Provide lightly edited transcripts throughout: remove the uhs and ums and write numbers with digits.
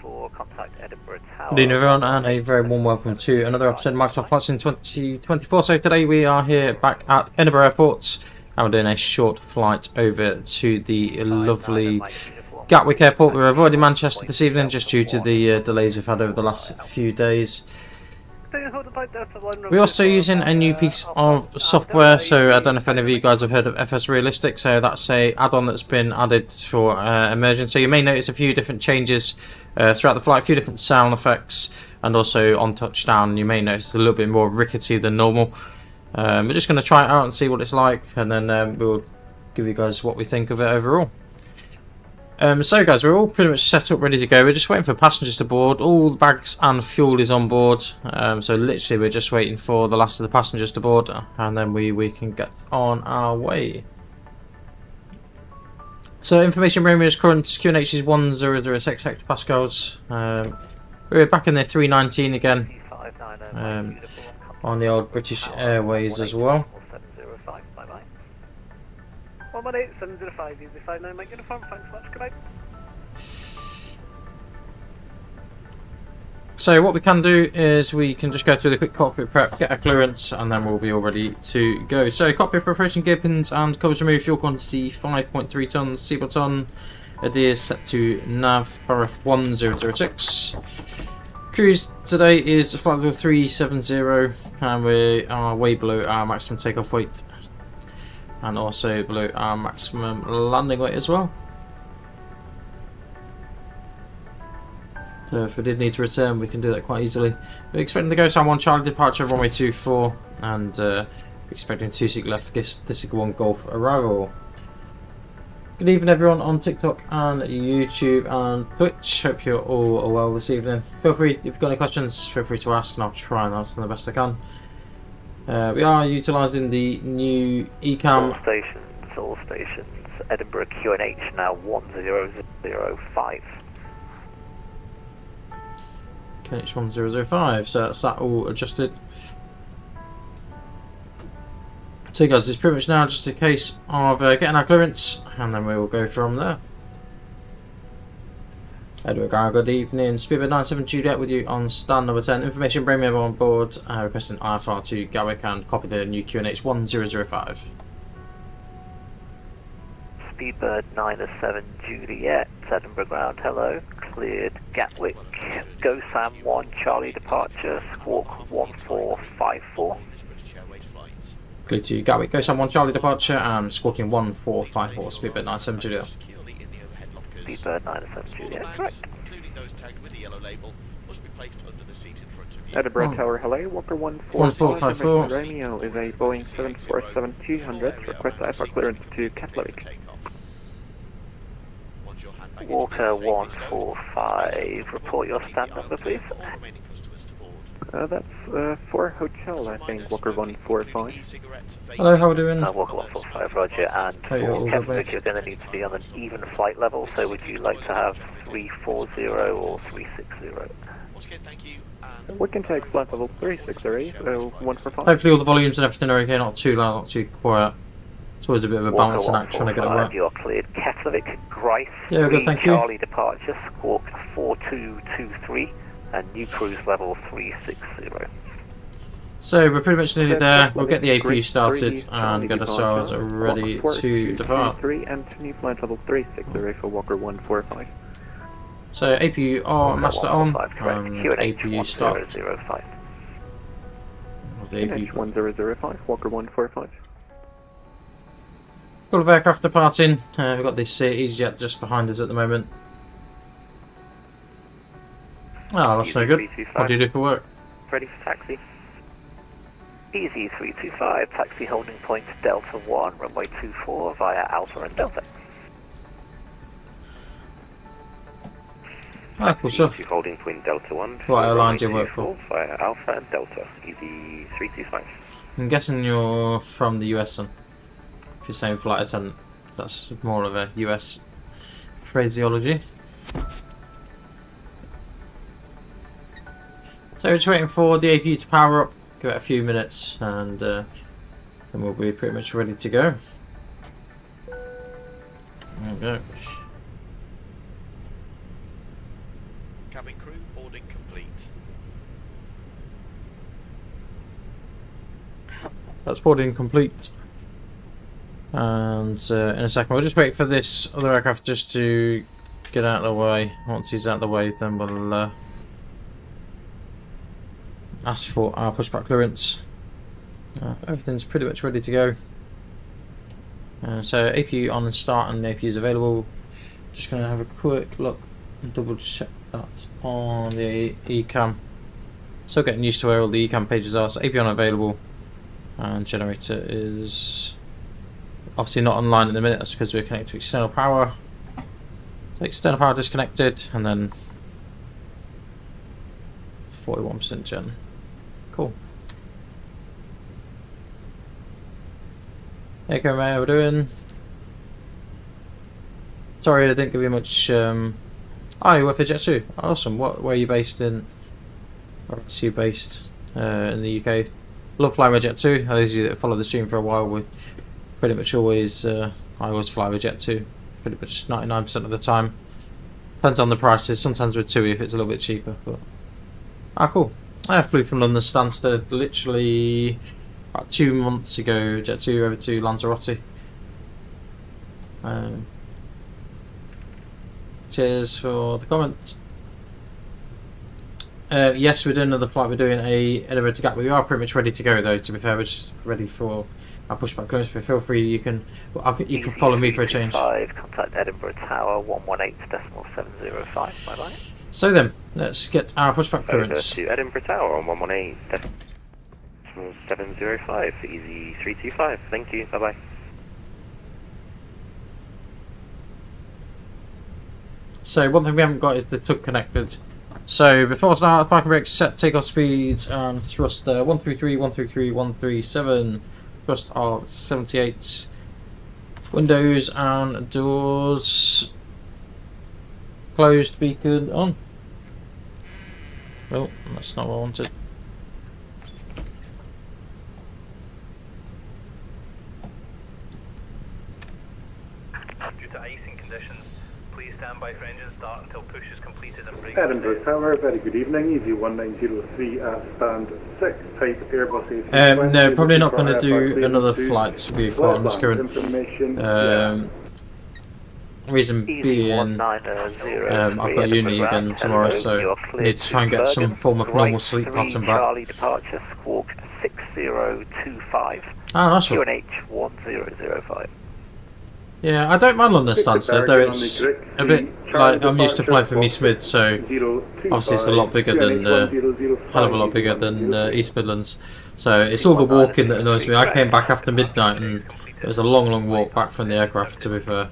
for contact Edinburgh Tower. Good evening everyone, and a very warm welcome to another episode of Microsoft Flights in 2024. So today we are here back at Edinburgh Airport, and we're doing a short flight over to the lovely Gatwick Airport. We're avoiding Manchester this evening just due to the delays we've had over the last few days. We're also using a new piece of software, so I don't know if any of you guys have heard of FS Realistic, so that's a add-on that's been added for immersion. So you may notice a few different changes throughout the flight, a few different sound effects, and also on touchdown you may notice it's a little bit more rickety than normal. We're just going to try it out and see what it's like, and then we'll give you guys what we think of it overall. So guys, we're all pretty much set up, ready to go. We're just waiting for passengers to board. All the bags and fuel is on board. So literally we're just waiting for the last of the passengers to board, and then we can get on our way. So information Romeo's current QNH is 1006 hectopascals. We're back in the 319 again, on the old British Airways as well. 118-705, easy 59, make uniform, thanks so much, goodbye. So what we can do is we can just go through the quick cockpit prep, get our clearance, and then we'll be all ready to go. So cockpit preparation, gear pins and covers removed, fuel quantity 5.3 tons, seatbelt on, adheres set to nav, RF 1006. Cruise today is flight level 370, and we are way below our maximum takeoff weight, and also below our maximum landing weight as well. So if we did need to return, we can do that quite easily. We're expecting the Go Sam 1 Charlie departure runway 24, and expecting 2-seat left, District 1 Golf arrival. Good evening everyone on TikTok and YouTube and Twitch. Hope you're all well this evening. Feel free, if you've got any questions, feel free to ask, and I'll try and answer them the best I can. We are utilising the new ECAM. All stations, Edinburgh QNH now 1005. QNH 1005, so that's that all adjusted. So guys, it's pretty much now just a case of getting our clearance, and then we will go from there. Edinburgh, good evening. Speedbird 97 Juliet with you on stand number 10. Information bring me on board, requesting IFR to Gatwick, and copy the new QNH 1005. Speedbird 97 Juliet, Edinburgh ground, hello. Cleared Gatwick. Go Sam 1 Charlie departure, squawk 1454. Cleared to Gatwick, Go Sam 1 Charlie departure, and squawking 1454, Speedbird 97 Juliet. Speedbird 97 Juliet, correct. Edinburgh Tower, hello. Walker 1454. Romeo is a Boeing 747-200. Request IFR clearance to Gatwick. Walker 145. Report your stand number, please. That's for hotel, I think. Walker 145. Hello, how are we doing? Walker 145, roger. And for Gatwick, you're going to need to be on an even flight level. So would you like to have 340 or 360? We can take flight level 360, 145. Hopefully all the volumes and everything are okay, not too loud, not too quiet. It's always a bit of a balancing act trying to get it right. You're cleared. Gatwick, Grice, yeah, good, thank you. Charlie departure, squawk 4223, and new cruise level 360. So we're pretty much nearly there. We'll get the APU started and get ourselves ready to depart. 3 and new flight level 360 for Walker 145. So APU are master on, APU start. QNH 1005, Walker 145. Couple of aircraft departing. We've got this EasyJet just behind us at the moment. Oh, that's no good. What do you do for work? Ready for taxi. Easy 325, taxi holding point Delta 1, runway 24 via Alpha and Delta. Ah, cool stuff. Holding point Delta 1. What airline do you work for? Via Alpha and Delta, Easy 325. I'm guessing you're from the US then. If you're saying flight attendant. That's more of a US phraseology. So we're just waiting for the APU to power up. Give it a few minutes, and then we'll be pretty much ready to go. There we go. cabin crew, boarding complete. That's boarding complete. And in a second, we'll just wait for this other aircraft just to get out of the way. Once he's out of the way, then we'll ask for our pushback clearance. Everything's pretty much ready to go. So APU on start and APU is available. Just going to have a quick look and double check that on the ECAM. Still getting used to where all the ECAM pages are. So APU on available, and generator is obviously not online at the minute. That's because we're connected to external power. So external power disconnected, and then 41% gen. Cool. Hey, how are we doing? Sorry, I didn't give you much. Oh, you work for Jet2. Awesome. Where are you based in? Whereabouts are you based in the UK? Love flying with Jet2. Those of you that follow the stream for a while, with pretty much always, I always fly with Jet2. Pretty much 99% of the time. Depends on the prices. Sometimes with TUI if it's a little bit cheaper. But cool. I flew from London Stansted literally about 2 months ago. Jet2 over to Lanzarote. Cheers for the comment. Yes, we're doing another flight. We're doing a Edinburgh to Gatwick. We are pretty much ready to go though. To be fair, we're just ready for our pushback clearance. But feel free, you can follow me for a change. Contact Edinburgh Tower 118.705. Bye bye. So then, let's get our pushback clearance. Over to Edinburgh Tower on 118.705 for easy 325. Thank you. Bye bye. So one thing we haven't got is the tug connected. So before I start, parking brakes set, takeoff speeds and thrust 133, 133, 137, thrust of 78, windows and doors closed, beacon on. Well, that's not what I wanted. Due to icing conditions, please stand by for engine start until push is completed and brakes. Edinburgh Tower, very good evening. Easy 1903 at stand 6, type Airbus A319. No, probably not going to do another flight before on this current. Reason being, I've got uni again tomorrow, so I need to try and get some form of normal sleep pattern back. Charlie departure, squawk 6025. Oh, that's what. QNH 1005. Yeah, I don't mind London Stansted, though it's a bit like I'm used to flying from East Mid, so obviously it's a lot bigger than hell of a lot bigger than East Midlands. So it's all the walking that annoys me. I came back after midnight and it was a long walk back from the aircraft, to be fair.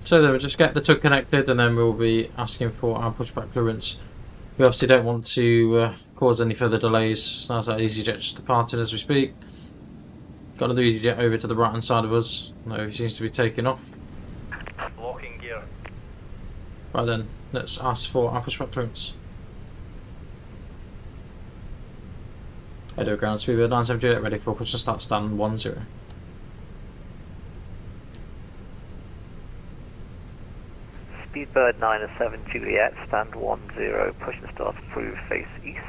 So then we'll just get the tug connected and then we'll be asking for our pushback clearance. We obviously don't want to cause any further delays. That's our EasyJet just departed as we speak. Got another EasyJet over to the right hand side of us. No, he seems to be taking off. Locking gear. Right then, let's ask for our pushback clearance. Edo ground speed 97J ready for push and start stand 10. Speedbird 907 Juliet, stand 10, push and start approved, face east.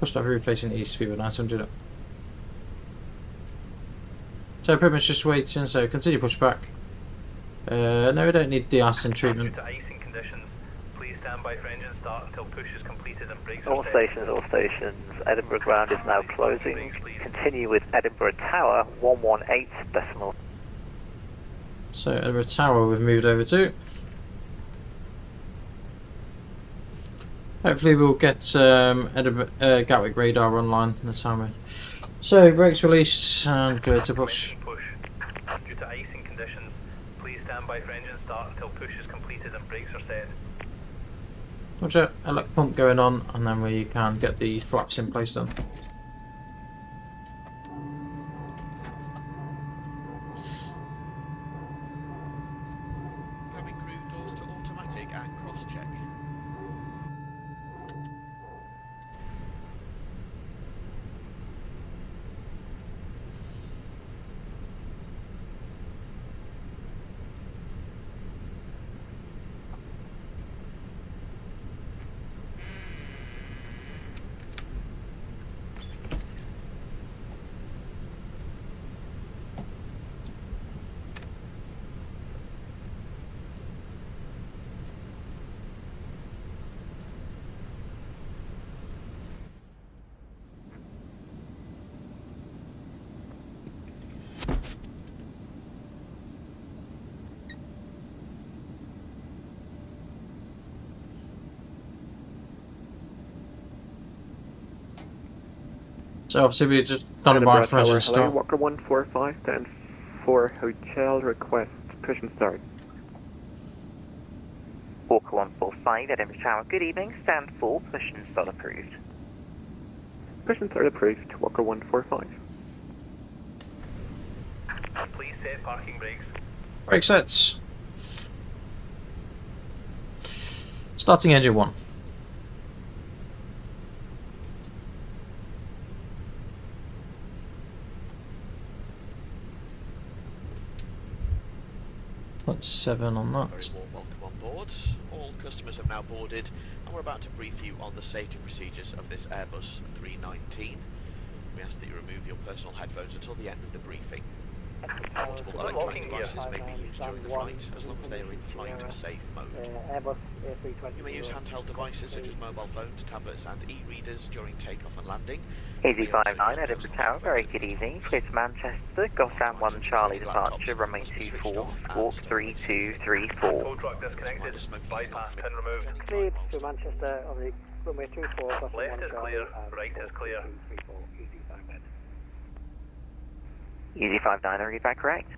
Push start approved facing east, Speedbird 907 Juliet. So pretty much just waiting, so continue pushback. No, we don't need de-icing treatment. Due to icing conditions, please stand by for engine start until push is completed and brakes All stations, Edinburgh ground is now closing. Continue with Edinburgh Tower 118 decimal. So Edinburgh Tower we've moved over to. Hopefully we'll get Edinburgh Gatwick radar online in the time. So brakes release and clear to push. Due to icing conditions, please stand by for engine start until push is completed and brakes are set. Roger, elect pump going on and then we can get the flaps in place then. Cabin crew, doors to automatic and cross check. So obviously we're just standing by for Hello, engine start. Walker 145, stand for hotel request, push and start. Walker 145, Edinburgh Tower, good evening, stand for, push and start approved. Push and start approved, Walker 145. Please set parking brakes. Brake sets. Starting engine 1. Point 7 on that. Very warm welcome on board. All customers have now boarded, and we're about to brief you on the safety procedures of this Airbus A319. We ask that you remove your personal headphones until the end of the briefing. Multiple electronic devices may be used during the flight as long as they are in flight safe mode. You may use handheld devices such as mobile phones, tablets and e-readers during takeoff and landing. EG59, Edinburgh Tower, very good evening, clear to Manchester, Gotham 1 Charlie departure, runway 24, squawk 3234. Tow truck disconnected, bypass pin removed. Cleared to Manchester on the runway 24. Left is clear, right is clear. EG59, are you back correct?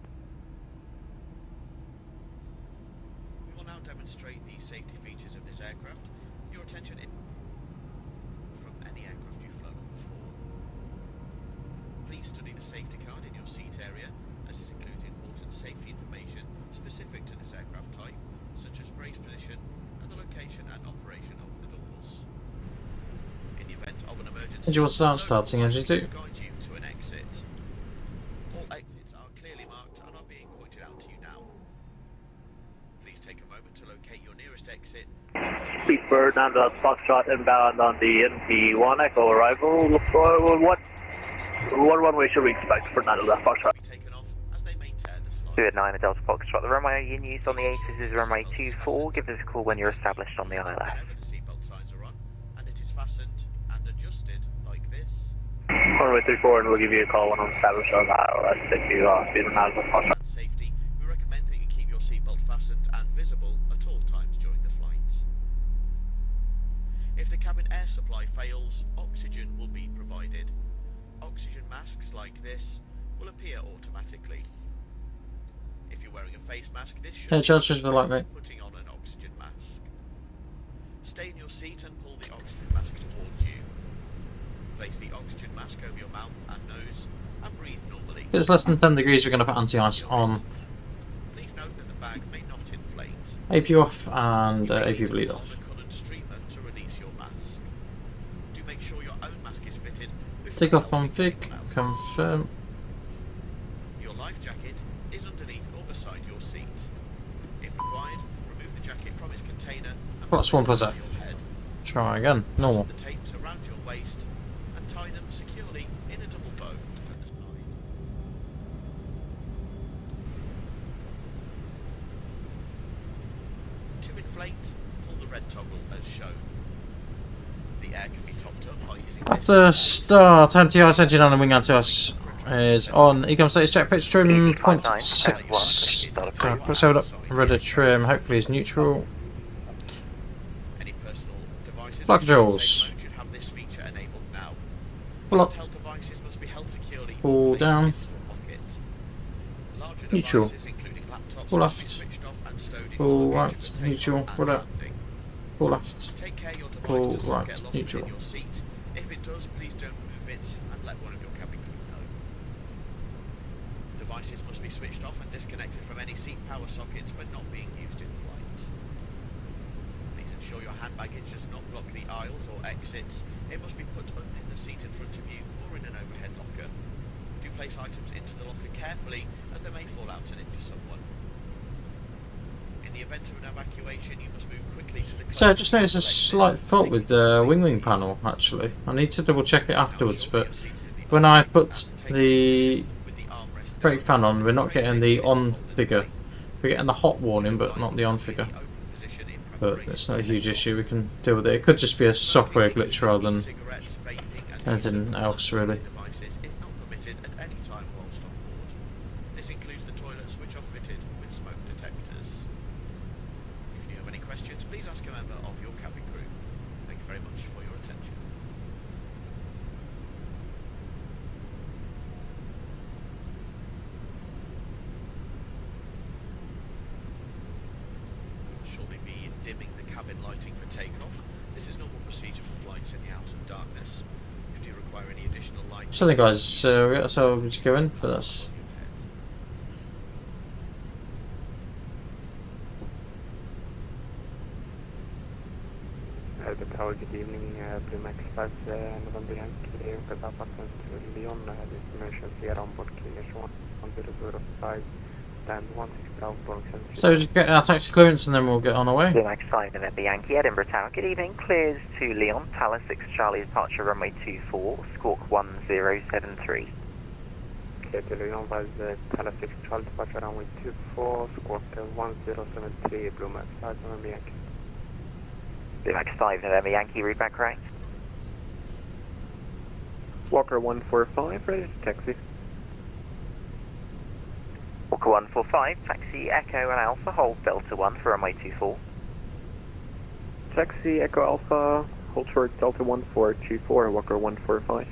We will now demonstrate the safety features of this aircraft. Your attention is from any aircraft you've flown on before. Please study the safety card in your seat area, as this includes important safety information specific to this aircraft type, such as brace position and the location and operation of the doors. In the event of an emergency, Engine 1 starting engine 2. guide you to an exit. All exits are clearly marked and are being pointed out to you now. Please take a moment to locate your nearest exit. Speedbird, Nanda Foxtrot inbound on the NP1 Echo arrival. What runway should we expect for Nanda Foxtrot? Be taken off as they may tear the slide. 289 Delta Foxtrot, the runway in use on the 80s is runway 24. Give us a call when you're established on the ILS. Whenever the seatbelt signs are on and it is fastened and adjusted like this. Runway 34, and we'll give you a call when I'm established on the ILS if you speed Nanda Foxtrot. And safety, we recommend that you keep your seatbelt fastened and visible at all times during the flight. If the cabin air supply fails, oxygen will be provided. Oxygen masks like this will appear automatically. If you're wearing a face mask, this should Yeah, charges for the light, mate. putting on an oxygen mask. Stay in your seat and pull the oxygen mask towards you. Place the oxygen mask over your mouth and nose and breathe normally. If it's less than 10 degrees, we're going to put anti-ice on. Please note that the bag may not inflate. AP off and AP bleed off. The coloured streamer to release your mask. Do make sure your own mask is fitted. before Take off helping config, someone else. confirm. Your life jacket is underneath or beside your seat. If required, remove the jacket from its container and Plus put 1 plus it F. on your head. Try again. Normal. The tapes around your waist and tie them securely in a double bow at the side. To inflate, pull the red toggle as shown. The air can be topped up by using After start, anti-ice engine on and wing anti-ice is on. Econ status check pitch trim 0.6. Put 7 up. Rudder trim hopefully is neutral. any personal devices. Block with jaws. safe mode should have this feature enabled now. Pull up. Handheld devices must be held securely. Pull placed down. into a pocket. Larger Neutral. devices, including laptops, Pull must be left. switched off and stowed in Pull your luggage right. for takeoff Neutral. and Pull up. landing. Pull left. Take care your device Pull does not right. get lost Neutral. within your seat. If it does, please don't move it and let one of your cabin crew know. Devices must be switched off and disconnected from any seat power sockets when not being used in flight. Please ensure your hand baggage does not block the aisles or exits. It must be put underneath the seat in front of you or in an overhead locker. Do place items into the locker carefully as they may fall out and into someone. In the event of an evacuation, you must move quickly to the So I just noticed a slight fault with the wing panel actually. I need to double check it afterwards, but when I put the brake fan on, we're not getting the on figure. We're getting the hot warning, but not the on figure. But it's not a huge issue, we can deal with it. It could just be a software glitch rather than anything else really. It's not permitted at any time whilst on board. This includes the toilets, which are fitted with smoke detectors. If you have any questions, please ask a member of your cabin crew. Thank you very much for your attention. for takeoff. This is normal procedure for flights in the hours of darkness. If you require any additional light... So then guys, we got ourselves going for this. Edinburgh Tower, good evening, Blue Max 5, November Yankee, Papa to Leon, this emergency around board clearance 1005, stand 16 outbound. So just get our taxi clearance and then we'll get on our way. Blue Max 5, November Yankee, Edinburgh Tower, good evening, clears to Leon, Palace 6 Charlie, departure runway 24, squawk 1073. Clear to Leon, was Palace 6 Charlie, departure runway 24, squawk 1073, Blue Max 5, November Yankee. Blue Max 5, November Yankee, route back right. Walker 145, ready to taxi. Walker 145, taxi Echo and Alpha, hold Delta 1 for runway 24. Taxi Echo Alpha, hold short Delta 1424, Walker 145.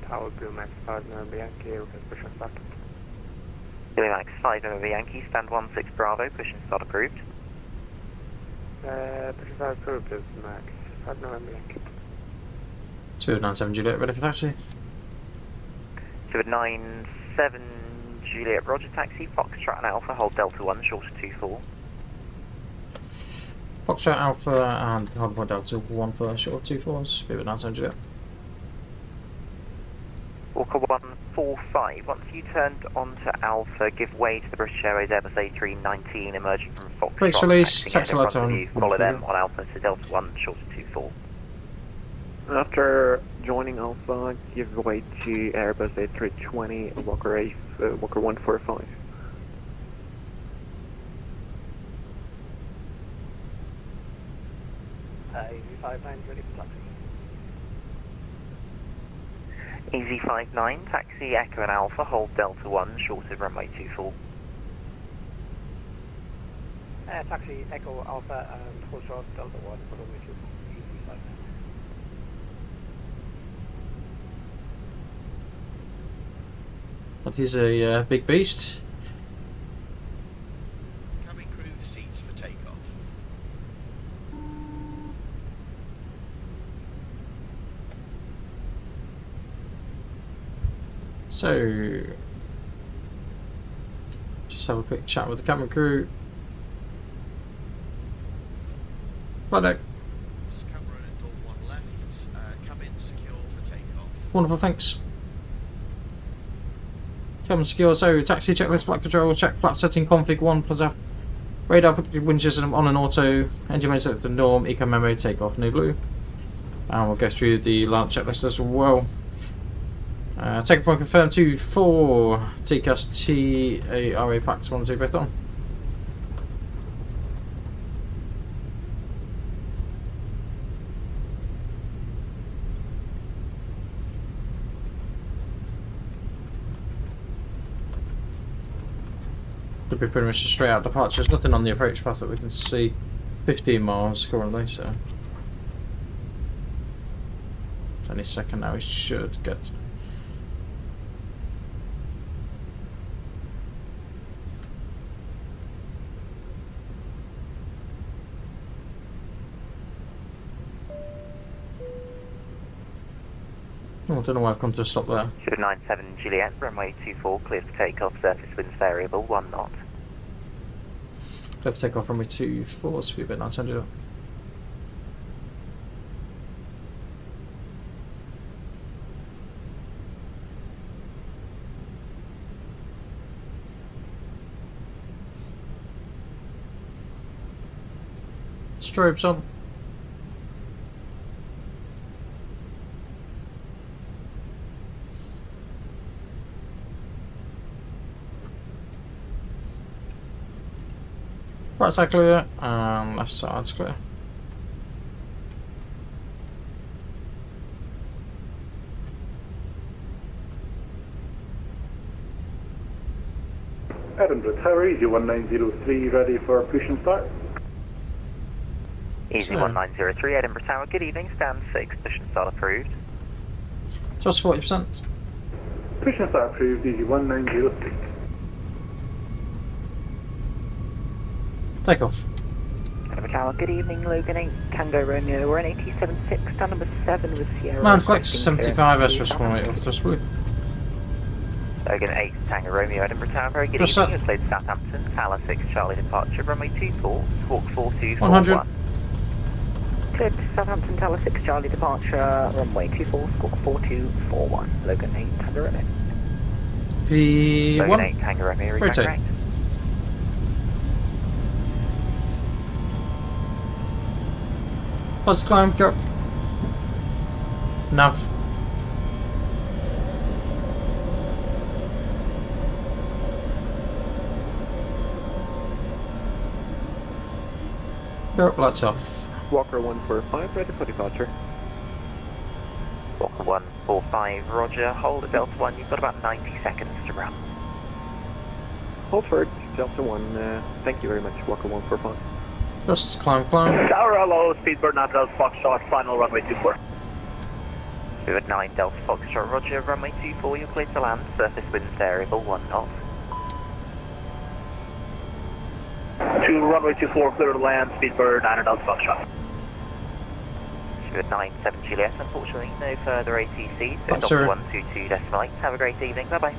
Tower Blue Max 5, November Yankee, request push and start. Blue Max 5, November Yankee, stand 16 Bravo, push and start approved. Push and start approved, Blue Max 5, November Yankee. 297 Juliet, ready for taxi. 297 Juliet, Roger, taxi, Foxtrot and Alpha, hold Delta 1, short of 24. Foxtrot Alpha and hardpoint Delta 1 for short 24s, Spirit 97 Juliet. Walker 145, once you turned onto Alpha, give way to the British Airways Airbus A319 emerging from Foxtrot. Brakes release, taxiing taxi in light front of on. you, follow them on Alpha to Delta 1, short of 24. After joining Alpha, give way to Airbus A320, Walker 145. EZ59 ready for taxi. EZ59, taxi Echo and Alpha, hold Delta 1, short of runway 24. Taxi Echo Alpha and hold short Delta 1 for runway 24. EZ59. That is a big beast. Cabin crew seats for takeoff. So, just have a quick chat with the cabin crew. Right there. Camera at door 1 left. Cabin secure for takeoff. Wonderful, thanks. Cabin secure, so taxi checklist, flight control, check flap setting, config 1 plus F. Radar, wind system on and auto, engine mode set to norm, eco memory, takeoff, no blue. And we'll go through the launch checklist as well. Take point confirmed 2-4, TCAS TARA packs 1-2 both on. Could be pretty much a straight out departure. There's nothing on the approach path that we can see. 15 miles currently, so any second now we should get. Oh, I don't know why I've come to a stop there. 297 Juliet, runway 24, clear for takeoff, surface winds variable, 1 knot. Clear for takeoff runway 24, speed a bit 900 up. Strobes on. Right side clear, and left side's clear. Edinburgh Tower, EG1903, ready for push and start. EG1903, Edinburgh Tower, good evening, stand 6, push and start approved. Just 40%. Push and start approved, EG1903. Take off. Bravo Tower, good evening, Logan 8, Tango Romeo. We're in 876, stand number 7 with Sierra. Man Flex 75S responding off this week. Logan 8, Tango Romeo, Edinburgh Tower, very good Just evening. set. You're cleared Southampton, Tower 6, Charlie departure, runway 24, squawk 4241. 100. Cleared Southampton, Tower 6, Charlie departure, runway 24, squawk 4241. Logan 8, Tango Romeo. P1. Logan 8, Tango Romeo, return Rotate. correct. Positive climb, go. Now. Go, lights off. Walker 145, ready for departure. Walker 145, roger, hold at Delta 1, you've got about 90 seconds to run. Hold forward, Delta 1, thank you very much, Walker 145. Just climb, climb. Tower hello, Speedbird 9 Delta Foxtrot, final runway 24. 2 Delta Foxtrot, roger, runway 24, you're clear to land, surface winds variable, 1 knot. 2 runway 24, clear to land, Speedbird 9 Delta Foxtrot. 97 Juliet, unfortunately no further ATC, so Delta 122.8, have a great evening, bye bye.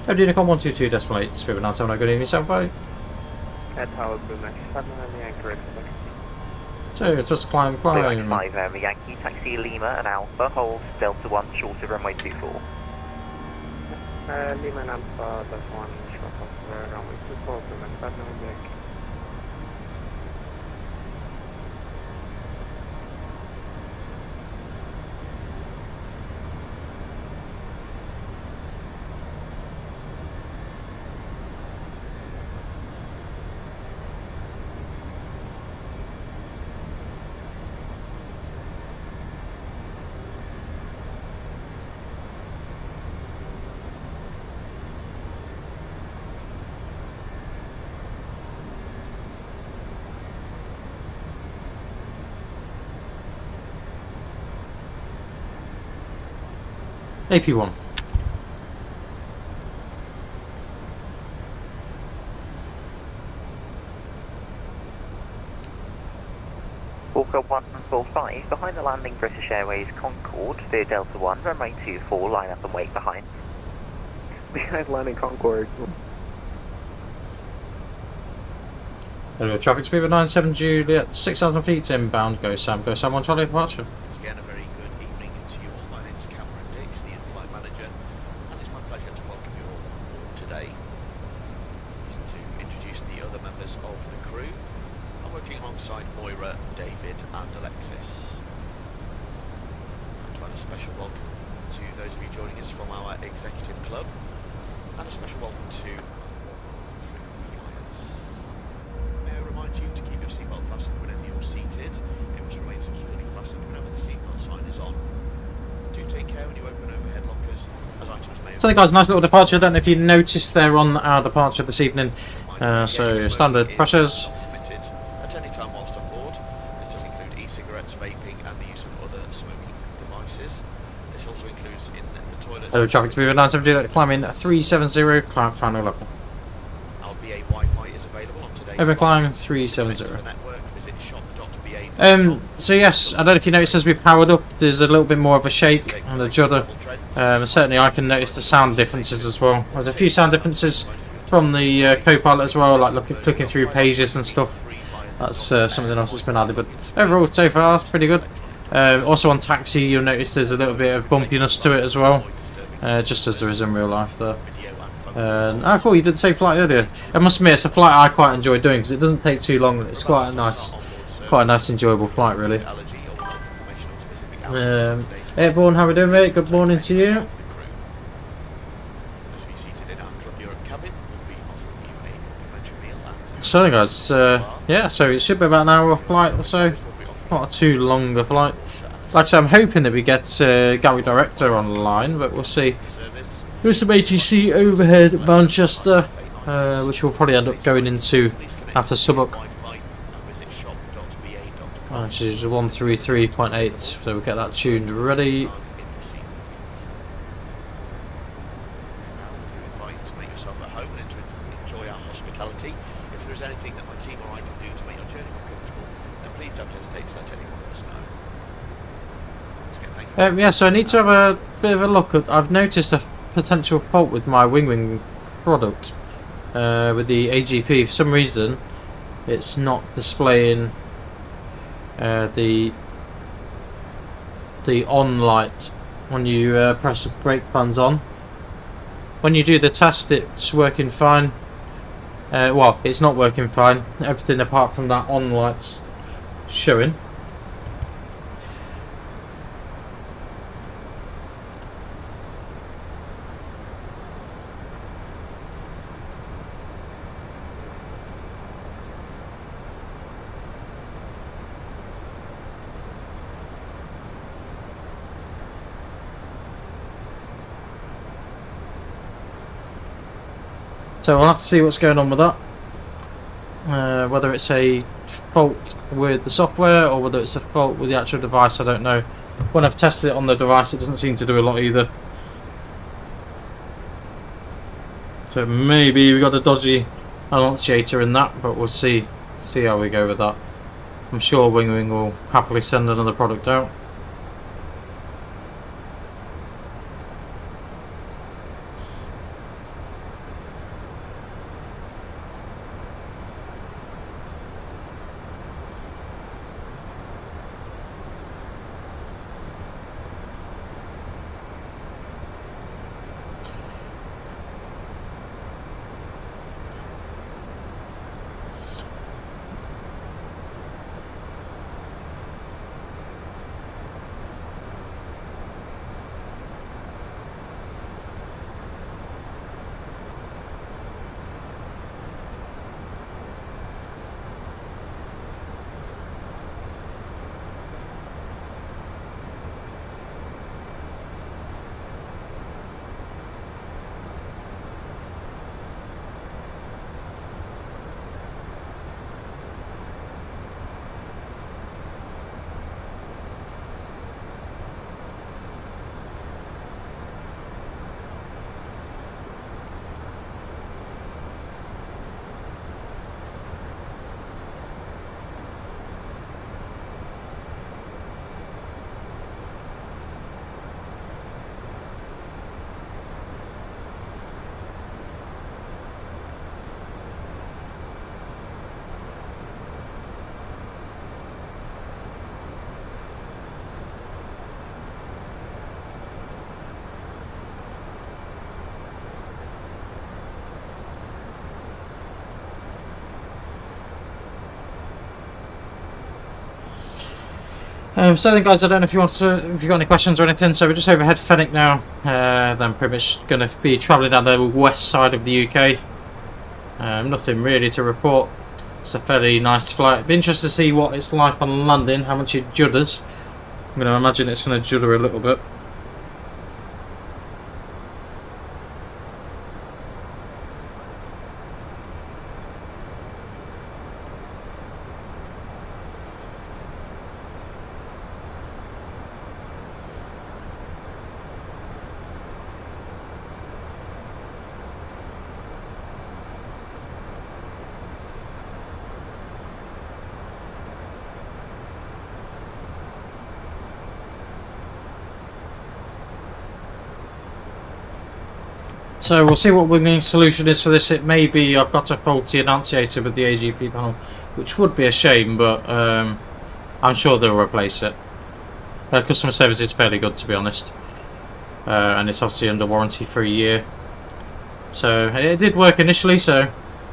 MD Nicole 122.8, Spirit 97, good evening, yourself, bye. At Tower Blue 97 and the anchor exit. So, just climb, climb. 5 Yankee, taxi Lima and Alpha, hold Delta 1, short of runway 24. Lima and Alpha, Delta 1, short of runway 24, Blue 97 and the Yankee. AP1. Walker 145, behind the landing British Airways Concorde, via Delta 1, runway 24, line up and wait behind. Behind landing Concorde. Hello, traffic speed of 97 Juliet, 6,000 feet inbound, go Sam 1 Charlie departure. Again, a very good evening to you all. My name is Cameron Dix, the in-flight manager, and it's my pleasure to welcome you all on board today. To introduce the other members of the crew, I'm working alongside Moira, David, and Alexis. And a special welcome to those of you joining us from our executive club, and a special welcome to may I remind you to keep your seatbelt fastened whenever you're seated. It must remain securely fastened whenever the seatbelt sign is on. Do take care when you open overhead lockers, as items may... So guys, nice little departure. I don't know if you noticed they're on our departure this evening. So standard pressures. Permitted at any time whilst on board. This does include e-cigarettes, vaping, and the use of other smoking devices. This also includes in the toilets... Hello, traffic speed of 97 climbing 370, climb final level. Our BA Wi-Fi is available on today's... Over climb 370. network, visit shop.ba. So yes, I don't know if you noticed as we powered up, there's a little bit more of a shake and a judder. Certainly I can notice the sound differences as well. There's a few sound differences from the co-pilot as well, like clicking through pages and stuff. That's something else that's been added, but overall so far it's pretty good. Also on taxi you'll notice there's a little bit of bumpiness to it as well, just as there is in real life there. Cool, you did say flight earlier. I must admit it's a flight I quite enjoy doing because it doesn't take too long. It's quite a nice enjoyable flight really. Airborne, how are we doing mate? Good morning to you. So guys, yeah, so it should be about an hour flight or so. Not too long a flight. Like I said, I'm hoping that we get Gatwick Director online, but we'll see. There's some ATC overhead at Manchester, which we'll probably end up going into after Subbook. Which is 133.8, so we'll get that tuned ready. Make yourself at home and enjoy our hospitality. If there's anything that my team or I can do to make your journey more Yeah, so I need to have a bit of a look at. I've noticed a potential fault with my wing product with the AGP. For some reason, it's not displaying the on light when you press the brake fans on. When you do the test, it's working fine. Well, it's not working fine. Everything apart from that on light's showing. So I'll have to see what's going on with that. Whether it's a fault with the software or whether it's a fault with the actual device, I don't know. When I've tested it on the device, it doesn't seem to do a lot either. So maybe we got a dodgy annunciator in that, but we'll see how we go with that. I'm sure Wing will happily send another product out. So then guys, I don't know if you've got any questions or anything, so we're just overhead Fenwick now, then pretty much going to be travelling down the west side of the UK. Nothing really to report. It's a fairly nice flight. It'd be interesting to see what it's like on landing, how much it judders. I'm going to imagine it's going to judder a little bit. So we'll see what winging solution is for this. It may be I've got a faulty annunciator with the AGP panel, which would be a shame, but I'm sure they'll replace it. Customer service is fairly good, to be honest, and it's obviously under warranty for a year. So it did work initially, so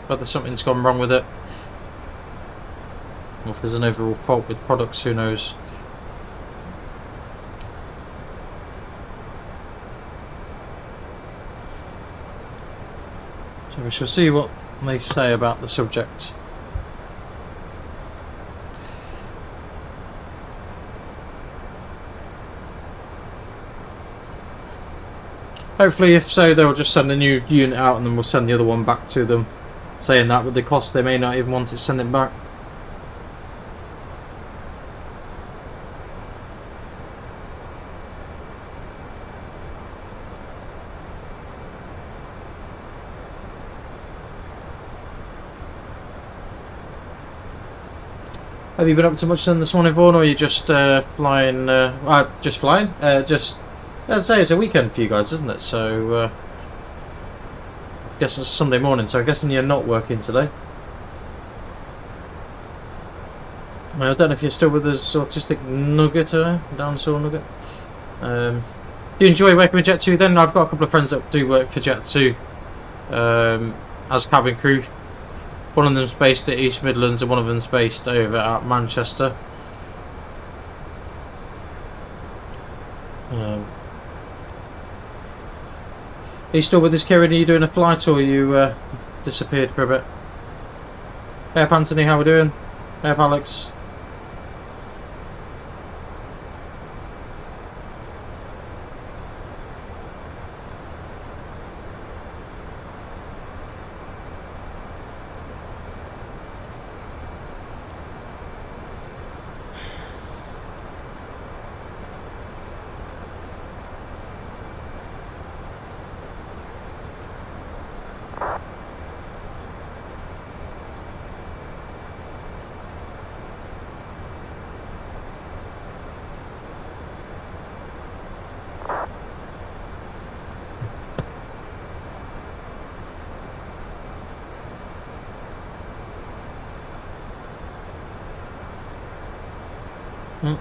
whether something's gone wrong with it or if there's an overall fault with products, who knows. So we shall see what they say about the subject. Hopefully, if so, they'll just send a new unit out and then we'll send the other one back to them. Saying that with the cost, they may not even want to send it back. Have you been up to much then this morning, Vaughan, or are you just flying? Just flying? I'd say it's a weekend for you guys, isn't it? So, I guess it's Sunday morning, so I'm guessing you're not working today. I don't know if you're still with us, Autistic Nugget, Dinosaur Nugget. Do you enjoy working with Jet2 then? I've got a couple of friends that do work for Jet2 as cabin crew. One of them's based at East Midlands and one of them's based over at Manchester. Are you still with us, Kieran? Are you doing a flight or you disappeared for a bit? Hey up, Anthony, how we doing? Hey up, Alex.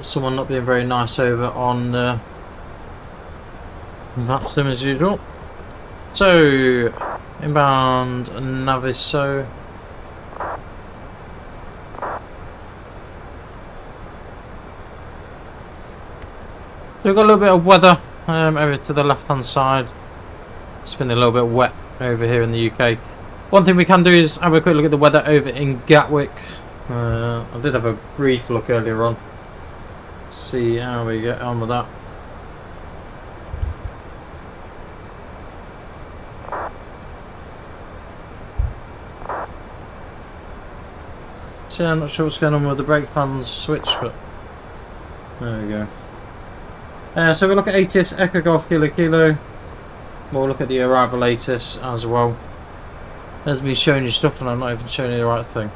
Someone not being very nice over on that sim as usual. So, inbound Naviso. We've got a little bit of weather over to the left hand side. It's been a little bit wet over here in the UK. One thing we can do is have a quick look at the weather over in Gatwick. I did have a brief look earlier on. See how we get on with that. So I'm not sure what's going on with the brake fan switch, but there we go. So we'll look at ATIS Echo Golf Kilo Kilo. We'll look at the arrival ATIS as well. There's me showing you stuff and I'm not even showing you the right thing.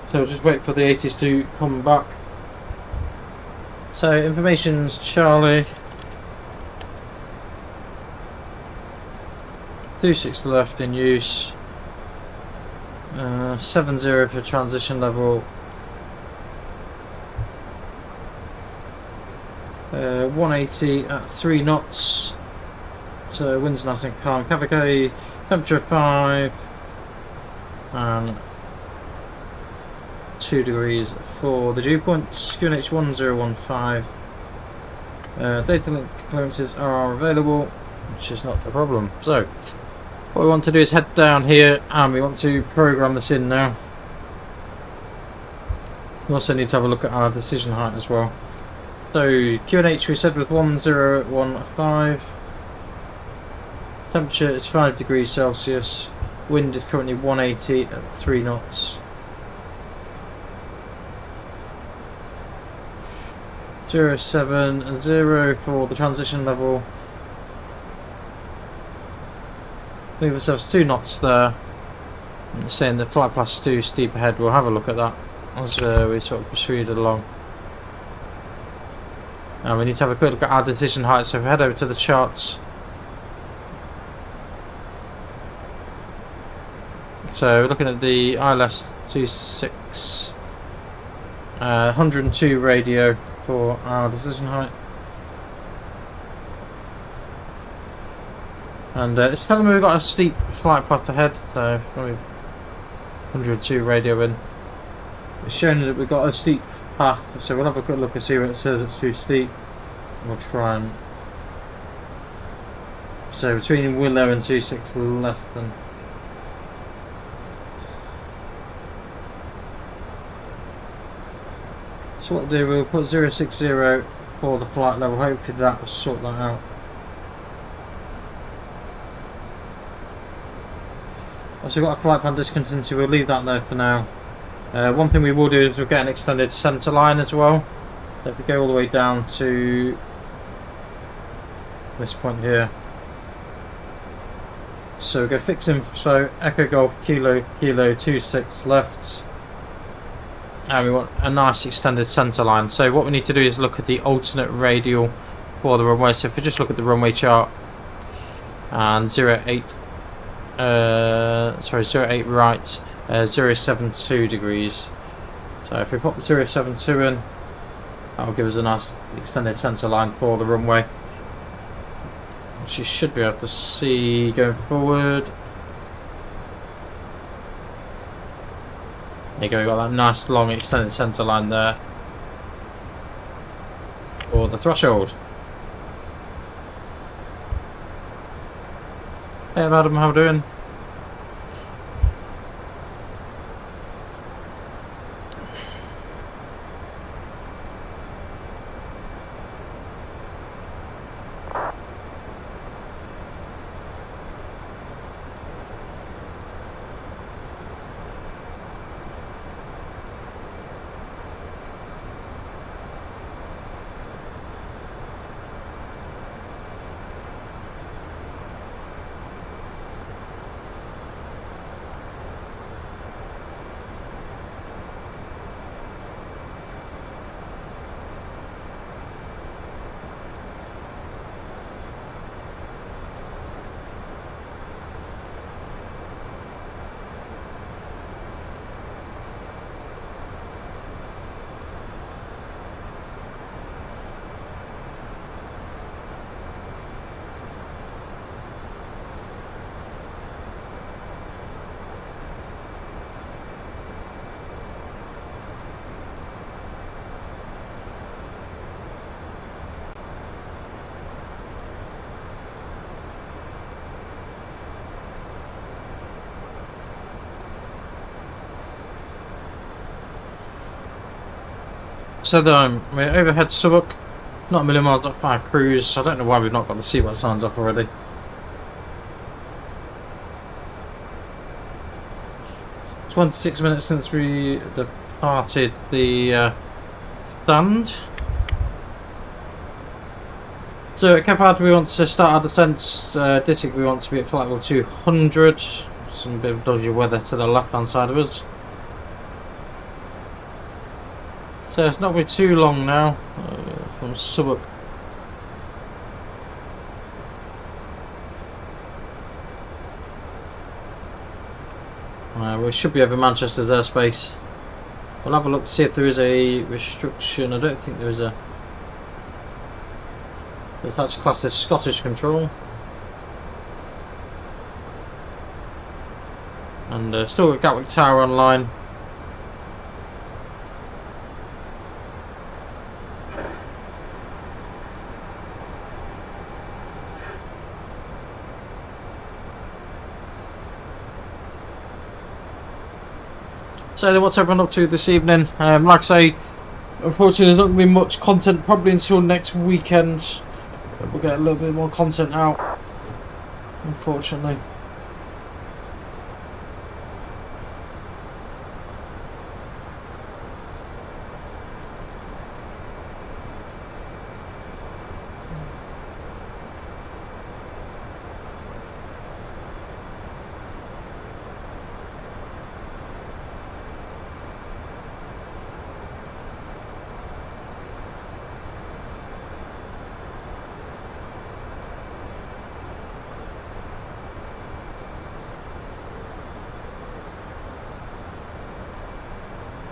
So we'll just wait for the ATIS to come back. So information's Charlie. 26 left in use. 70 for transition level. 180 at 3 knots. So wind's nice and calm. KVK, temperature of 5 and 2 degrees for the dew points. QNH 1015. Data link clearances are available, which is not a problem. So what we want to do is head down here and we want to program this in now. We also need to have a look at our decision height as well. So QNH we said was 1015. Temperature is 5 degrees Celsius. Wind is currently 180 at 3 knots. 070 for the transition level. Move ourselves 2 knots there. And saying the flight path is too steep ahead. We'll have a look at that as we sort of proceed along. And we need to have a quick look at our decision height. So if we head over to the charts. So we're looking at the ILS 26 102 radio for our decision height. And it's telling me we've got a steep flight path ahead, so probably 102 radio in. It's showing that we've got a steep path, so we'll have a quick look and see where it says it's too steep. We'll try and... So between Willow and 26 left then. So what we'll do, we'll put 060 for the flight level, hopefully that will sort that out. Also got a flight plan discontinuity, we'll leave that there for now. One thing we will do is we'll get an extended centre line as well. If we go all the way down to this point here. So we'll go fix info, Echo Golf Kilo Kilo 26 left. and we want a nice extended centre line. So what we need to do is look at the alternate radial for the runway. So if we just look at the runway chart and 08 right, 072 degrees. So if we pop 072 in, that will give us a nice extended centre line for the runway, which you should be able to see going forward. There you go, we've got that nice long extended centre line there for the threshold. Hey madam, how are you doing? So we're overhead Southwark, not a million miles off by cruise. I don't know why we've not got the seatbelt signs off already. It's 26 minutes since we departed the stand. So at Cap we want to start our descent. Dittig we want to be at flight level 200. Some bit of dodgy weather to the left hand side of us. So it's not going to be too long now from Southwark. We should be over Manchester's airspace. We'll have a look to see if there is a restriction. I don't think there is a. It's actually classed as Scottish control. And still got Gatwick Tower online. So then what's everyone up to this evening? Like I say, unfortunately there's not going to be much content probably until next weekend. We'll get a little bit more content out, unfortunately.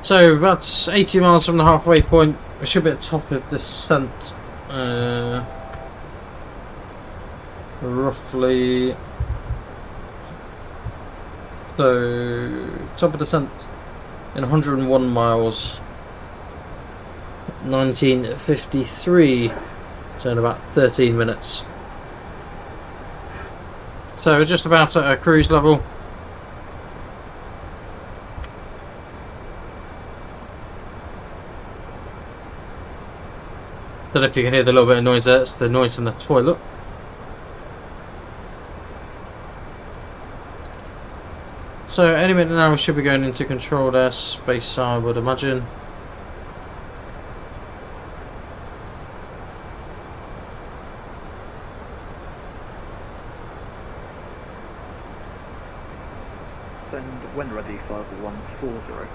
So that's 80 miles from the halfway point. We should be at the top of descent. Roughly. So top of descent in 101 miles. 1953. So in about 13 minutes. So we're just about at a cruise level. Don't know if you can hear the little bit of noise there, it's the noise in the toilet. So any minute now we should be going into controlled airspace, I would imagine. And when ready, flight level 140.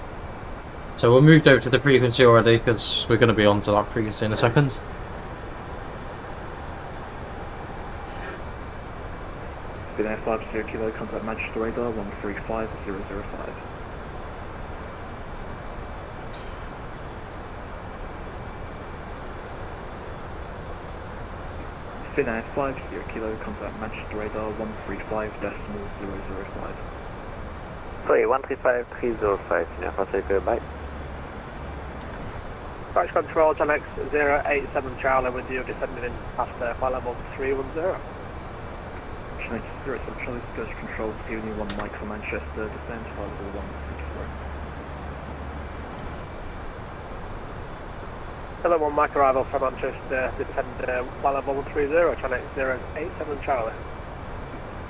So we'll move over to the frequency already because we're going to be on to that frequency in a second. Been Air 50 Kilo, contact Manchester radar 135005. Finnair 50 Kilo, contact Manchester radar 135.005. Sorry, 135305, Finnair 50 Kilo, bye. Crash control, John X 087 Charlie with you descending in after flight level 310. John X 087 Charlie, Scotia control, giving you 1 mic for Manchester, descend flight level 164. Hello, 1 mic arrival from Manchester, descend flight level 130, John X 087 Charlie.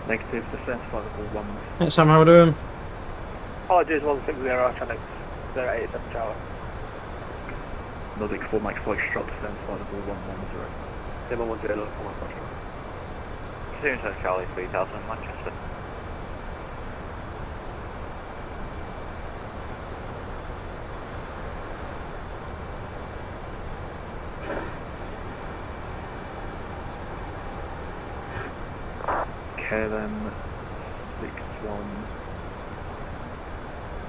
Negative, descend flight level 1. Hey Sam, how are we doing? Apologies, 160, John X 087 Charlie. Nordic 4 Mike Foxtrot, descend flight level 110. Sim 110, look 4 Mike Foxtrot. Soon says Charlie 3000 Manchester. KLM 61.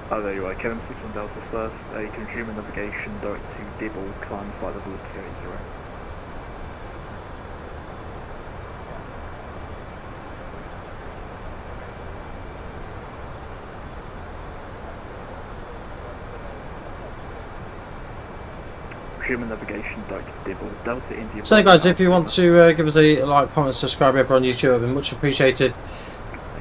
Oh, there you are. KLM 61 Delta first. You can resume navigation direct to Dibble, climb flight level 280. Human navigation direct to Dibble, Delta India. So guys, if you want to give us a like, comment, subscribe over on YouTube, it'd be much appreciated.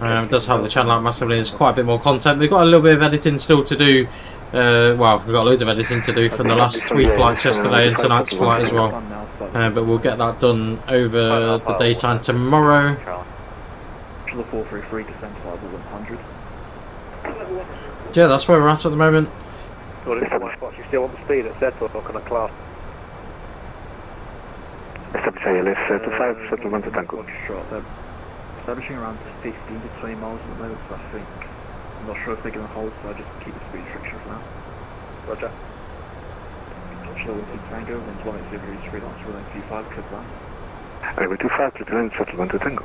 It does help the channel out massively. There's quite a bit more content. We've got a little bit of editing still to do. Well, we've got loads of editing to do from the last 3 flights yesterday and tonight's flight as well. But we'll get that done over the daytime tomorrow. Shuttle 433 descend flight level 100. Yeah, that's where we're at the moment. Got it, you still want the speed at set or can I class? Establishing to 5 settlement to Tango. Establishing around 15 to 20 miles at the moment, so I think. I'm not sure if they're going to hold, so I just keep the speed restriction for now. Roger. Shuttle 12 Tango, wind 180 degrees, freelance, runway 25, clear plan. Runway 25, return settlement to Tango.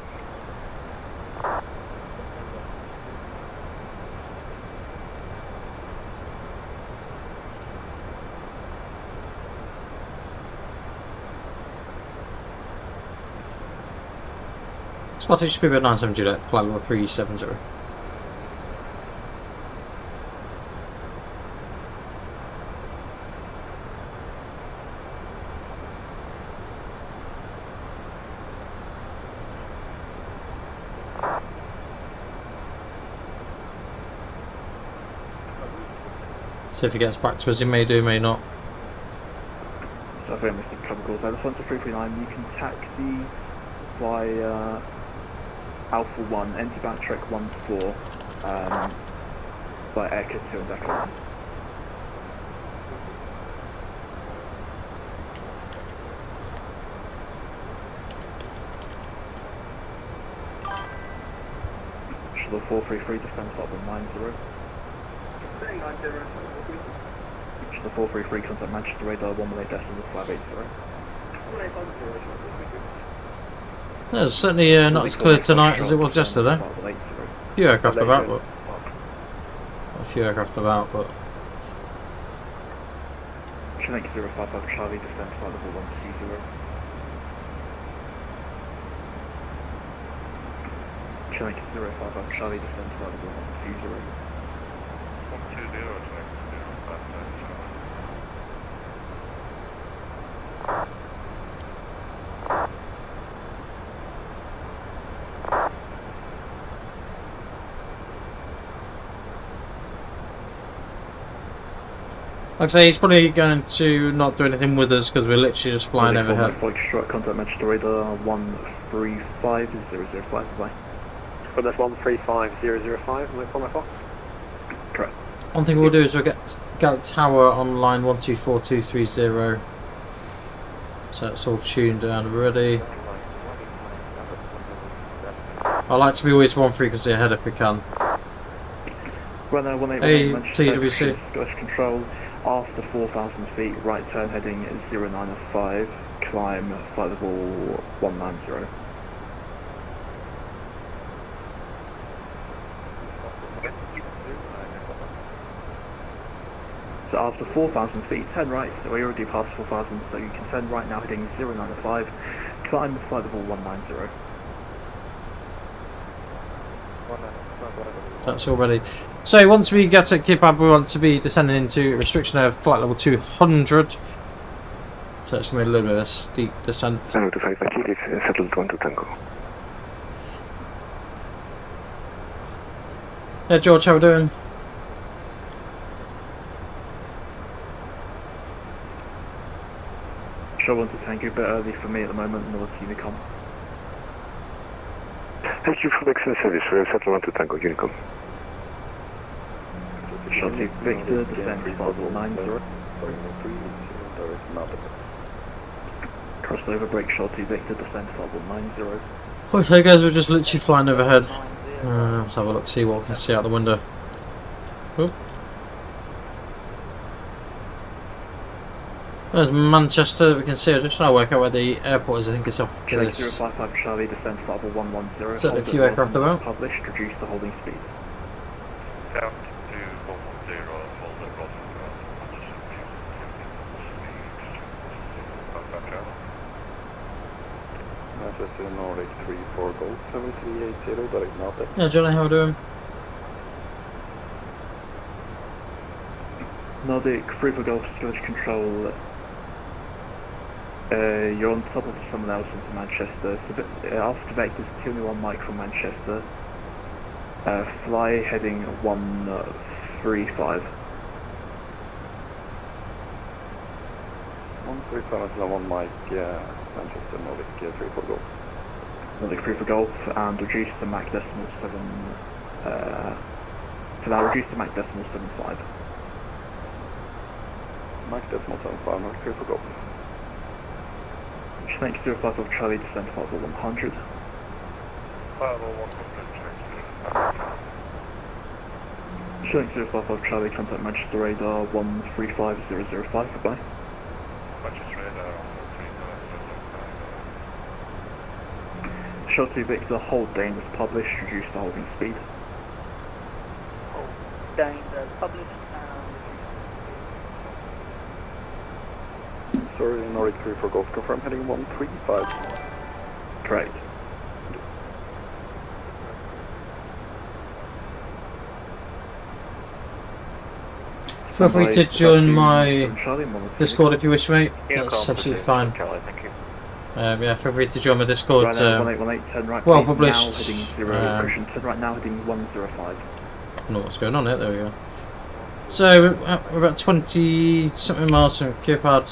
Scottish Speedbird 97 Juliet, flight level 370. See if he gets back to us, he may do, may not. So I've missed a couple calls. Elephanta 339, you can taxi via Alpha 1, enter backtrack 1 to 4, by Airkit 2 and Decker 1. Shuttle 433, descend flight level 90. Shuttle 433, contact Manchester radar 118 decimal 580. It's certainly not as clear tonight as it was yesterday. A few aircraft about, but Chinook 055 Charlie, descend flight level 120. Chinook 055 Charlie, descend flight level 120. 120, Chinook 055 Charlie. like I say, he's probably going to not do anything with us because we're literally just flying overhead. Contact Manchester radar 135.005, bye. Well, that's 135.005, am I calling my Fox? Correct. One thing we'll do is we'll get Gallic Tower on line 124230. So it's all tuned and ready. I like to be always one frequency ahead if we can. Runner 181 Hey, Manchester TWC. Scottish control. After 4,000 feet, right turn heading 095, climb flight level 190. So after 4,000 feet, turn right, so we already passed 4,000, so you can turn right now heading 095, climb flight level 190. That's all ready. So once we get at Kipab, we want to be descending into restriction of flight level 200. So it's going to be a little bit of a steep descent. Hello to 5 Kilo, settled 1 to Tango. Yeah, George, how we doing? Show 1 to Tango, a bit early for me at the moment, North Unicom. Thank you for the excellent service. We have settled 1 to Tango, Unicom. Shot 2 Victor, descend flight level 90. Crossed over, brake shot 2 Victor, descend flight level 90. Okay guys, we're just literally flying overhead. Let's have a look, see what we can see out the window. Oop. There's Manchester, we can see it. Just trying to work out where the airport is. I think it's off to this. 055 Charlie, descend flight level 110. Is that a few aircraft about? Published, reduce the holding speed. Down to 110, hold the crossing Manchester Nordic 34 Gold 7380, direct north. Yeah, Johnny, how we doing? Nordic 3 for Golf, Stewardship Control. You're on top of someone else into Manchester. So, after Vector's 201 Mike from Manchester. Fly heading 135. 135 is 1 Mike, Manchester Nordic 3 for Golf. Nordic 3 for Golf, and reduce to Mach decimal 7. So now reduce to Mach decimal 75. Mach decimal 75, Nordic 3 for Golf. Thank you, 05 of Charlie, descend flight level 100. Level 100, Showing 05 of Charlie, contact Manchester radar 135005, goodbye. Manchester radar 135005. Shot 2 Victor, hold Dane was published, reduce the holding speed. Hold Dane published. Sorry, Nordic 3 for Golf, confirm heading 135. Correct. Feel free to join my Discord if you wish, mate. That's absolutely fine. Yeah, feel free to join my Discord. Right now, 1818, turn right, well published. Now heading 0, turn right now heading 105. I don't know what's going on here, there we go. So, we're about 20 something miles from Kipad.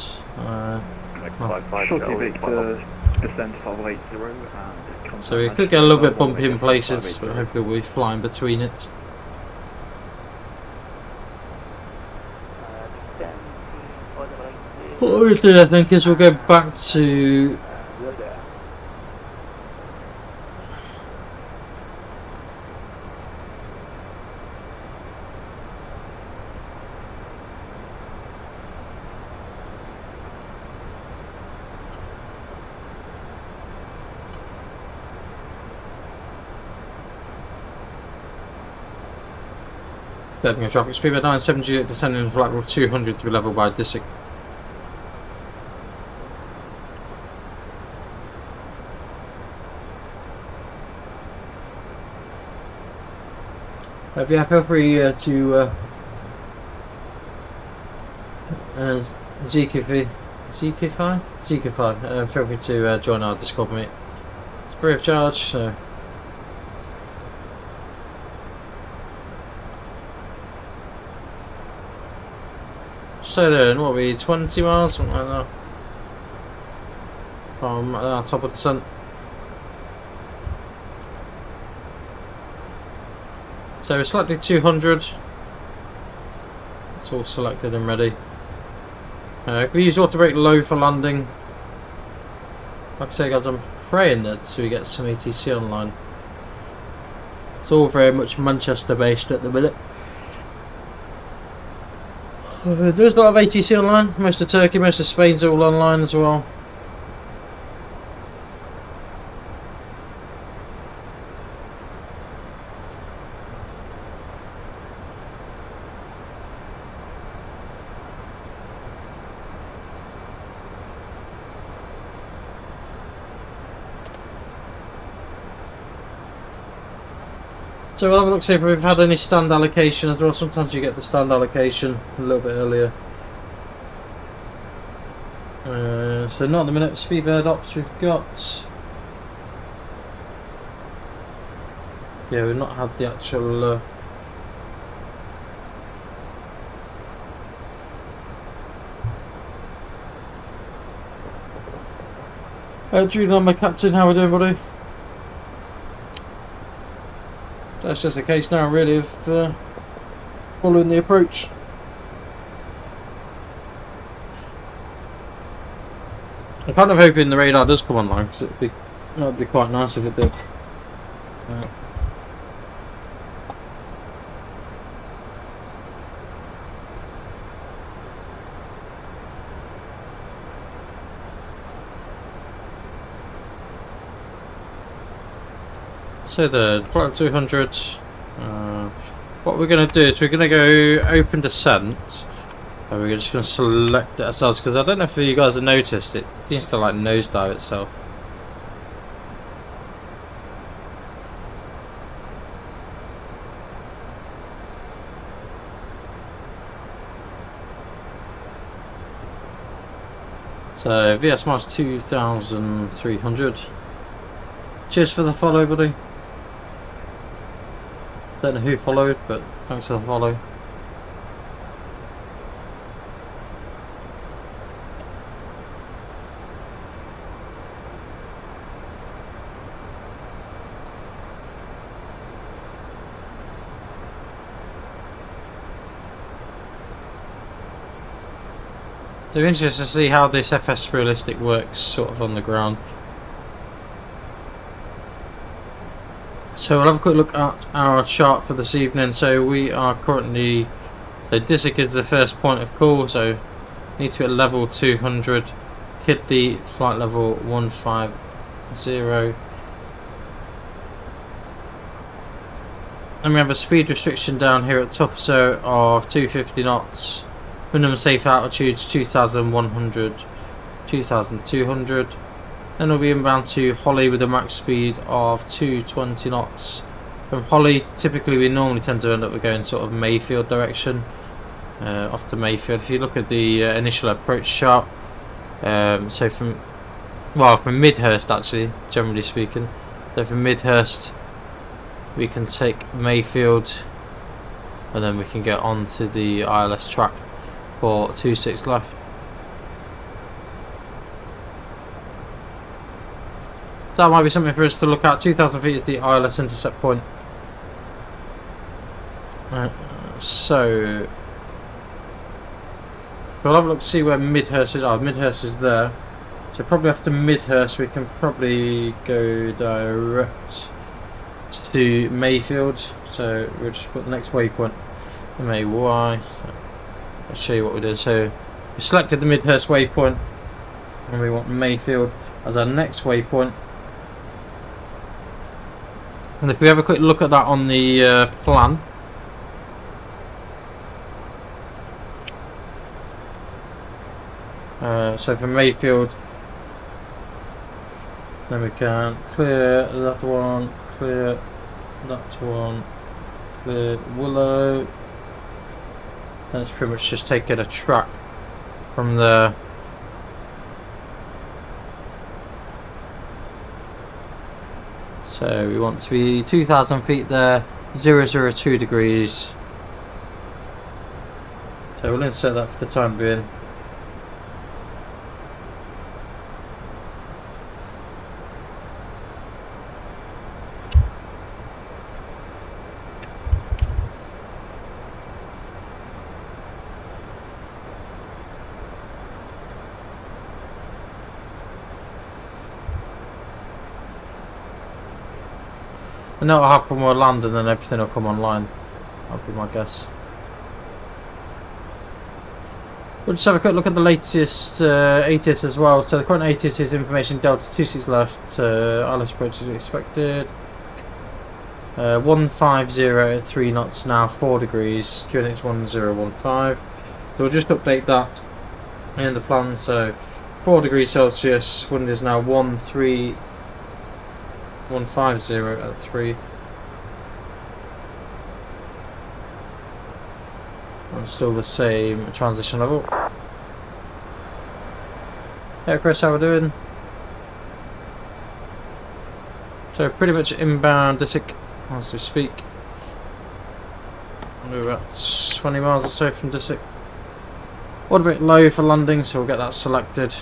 Shortly Victor, descend 580 and so we could get a little bit bumpy in places, but hopefully we'll be flying between it. What we'll do, I think, is we'll go back to Birmingham traffic speed by 97J descending into flight level 200 to be level by Disick. Yeah, feel free to GKK, feel free to join our Discord, mate. It's free of charge, so. So then, what are we, 20 miles, something like that, from top of the sun. So we're selected 200. It's all selected and ready. We use auto brake low for landing. Like I say, guys, I'm praying that so we get some ATC online. It's all very much Manchester based at the minute. There's a lot of ATC online. Most of Turkey, most of Spain's all online as well. So we'll have a look, see if we've had any stand allocation as well. Sometimes you get the stand allocation a little bit earlier. So not at the minute. Speedbird ops we've got. Yeah, we've not had the actual... Julian, my captain, how are we doing, buddy? That's just a case now, really, of following the approach. I'm kind of hoping the radar does come online, because that'd be quite nice if it did. So the flight 200, what we're going to do is we're going to go open descent, and we're just going to select it ourselves, because I don't know if you guys have noticed, it seems to like nosedive itself. So VS Mars 2300. Cheers for the follow, buddy. Don't know who followed, but thanks for the follow. So interested to see how this FS realistic works sort of on the ground. So we'll have a quick look at our chart for this evening. So we are currently, so Disick is the first point of call, so need to be at level 200, Kidley flight level 150, and we have a speed restriction down here at top, so of 250 knots, minimum safe altitude 2100, 2200. Then we'll be inbound to Holly with a max speed of 220 knots. From Holly, typically we normally tend to end up going sort of Mayfield direction, off to Mayfield. If you look at the initial approach chart, so from Midhurst actually, generally speaking. So from Midhurst, we can take Mayfield, and then we can get onto the ILS track for 26 left. That might be something for us to look at. 2,000 feet is the ILS intercept point. So we'll have a look to see where Midhurst is. Oh, Midhurst is there. So probably after Midhurst we can probably go direct to Mayfield. So we'll just put the next waypoint MAY. I'll show you what we did. So we selected the Midhurst waypoint, and we want Mayfield as our next waypoint. And if we have a quick look at that on the plan, so for Mayfield, then we can clear that one, clear that one, clear Willow. And it's pretty much just taking a track from there. So we want to be 2,000 feet there, 002 degrees. So we'll insert that for the time being. And that'll happen when we'll land, and then everything will come online. That'll be my guess. We'll just have a quick look at the latest ATIS as well. So the current ATIS is information Delta 26 left, ILS approach is expected. 150 at 3 knots now, 4 degrees, QNH 1015. So we'll just update that in the plan. So 4 degrees Celsius, wind is now 150 at 3. And still the same transition level. Yeah, Chris, how we doing? So pretty much inbound Disick as we speak. We're about 20 miles or so from Disick. A bit low for landing, so we'll get that selected.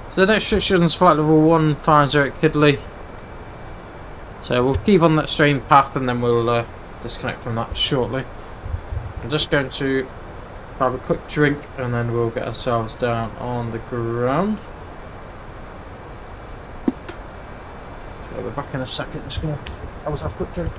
So the next restriction is flight level 150 at Kidley. So we'll keep on that strain path and then we'll disconnect from that shortly. I'm just going to have a quick drink and then we'll get ourselves down on the ground. So we're back in a second. Just gonna have a quick drink.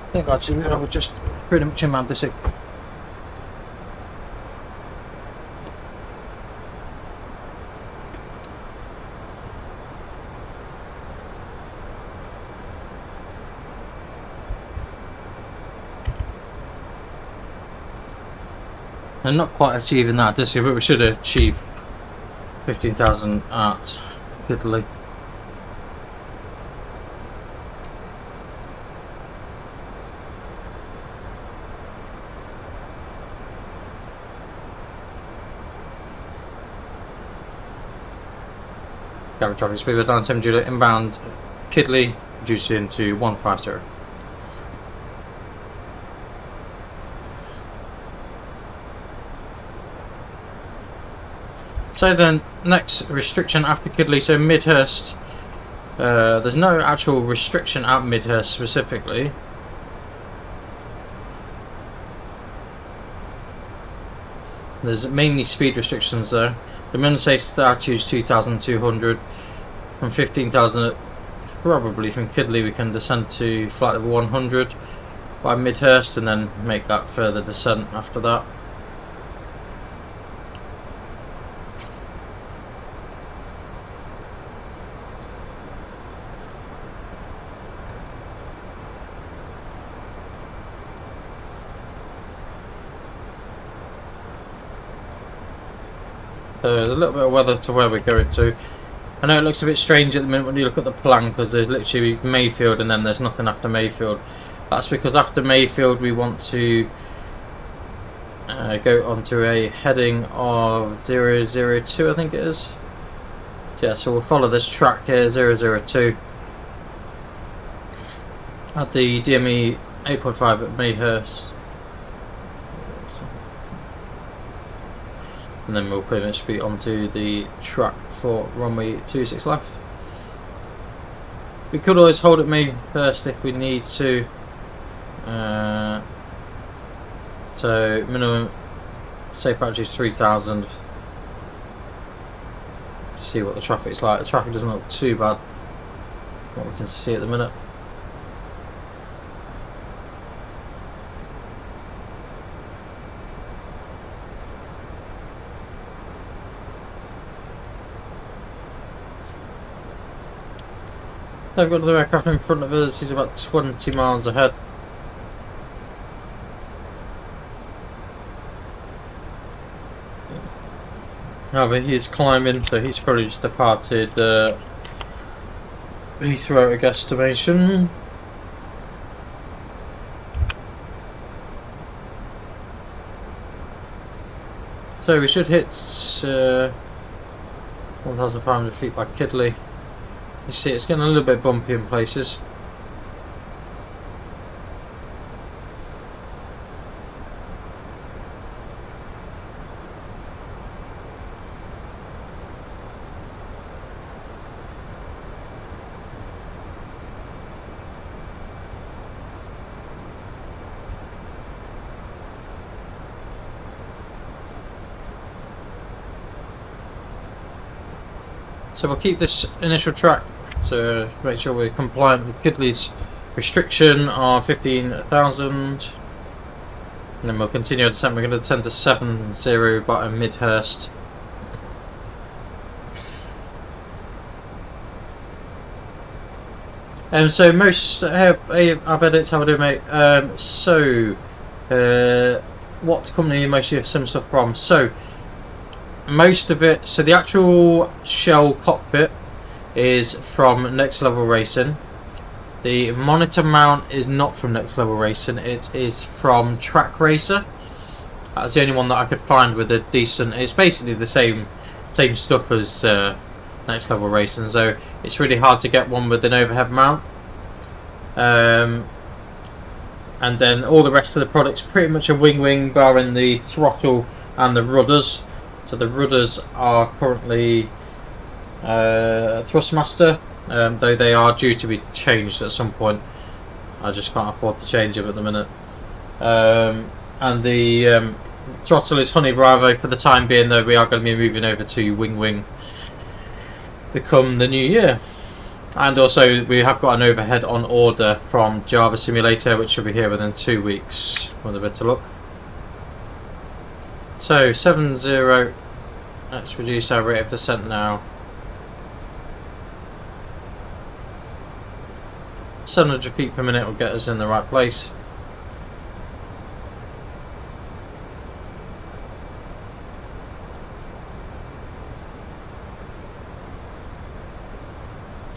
I think I'd say we're just pretty much in Disick. And not quite achieving that this year, but we should achieve 15,000 at Italy. Gatwick traffic speed with 97J inbound Kidley, reducing to 150. So then, next restriction after Kidley, so Midhurst. There's no actual restriction at Midhurst specifically. There's mainly speed restrictions though. The minimum safe altitude is 2,200. From 15,000, probably from Kidley, we can descend to flight level 100 by Midhurst and then make that further descent after that. There's a little bit of weather to where we're going to. I know it looks a bit strange at the minute when you look at the plan because there's literally Mayfield and then there's nothing after Mayfield. That's because after Mayfield we want to go onto a heading of 002, I think it is. So yeah, so we'll follow this track here, 002, at the DME 8.5 at Mayhurst. And then we'll pretty much be onto the track for runway 26 left. We could always hold at May first if we need to. So minimum safe altitude is 3,000. See what the traffic's like. The traffic doesn't look too bad. What we can see at the minute. I've got another aircraft in front of us, he's about 20 miles ahead. However, he's climbing, so he's probably just departed Heathrow at guesstimation. So we should hit 1,500 feet by Kidley. You see, it's getting a little bit bumpy in places. So we'll keep this initial track to make sure we're compliant with Kidley's restriction of 15,000. And then we'll continue our descent. We're going to descend to 70 by Midhurst. So most I've edits, how I do, mate. What company most of some stuff from? So most of it, so the actual shell cockpit is from Next Level Racing. The monitor mount is not from Next Level Racing, it is from Track Racer. That's the only one that I could find with a decent, it's basically the same stuff as Next Level Racing, so it's really hard to get one with an overhead mount. And then all the rest of the products pretty much a wing barring the throttle and the rudders. So the rudders are currently Thrustmaster, though they are due to be changed at some point. I just can't afford to change them at the minute. And the throttle is Honey Bravo for the time being, though we are going to be moving over to Wing become the new year. And also we have got an overhead on order from Java Simulator, which should be here within 2 weeks with a bit of luck. So 70, let's reduce our rate of descent now. 700 feet per minute will get us in the right place.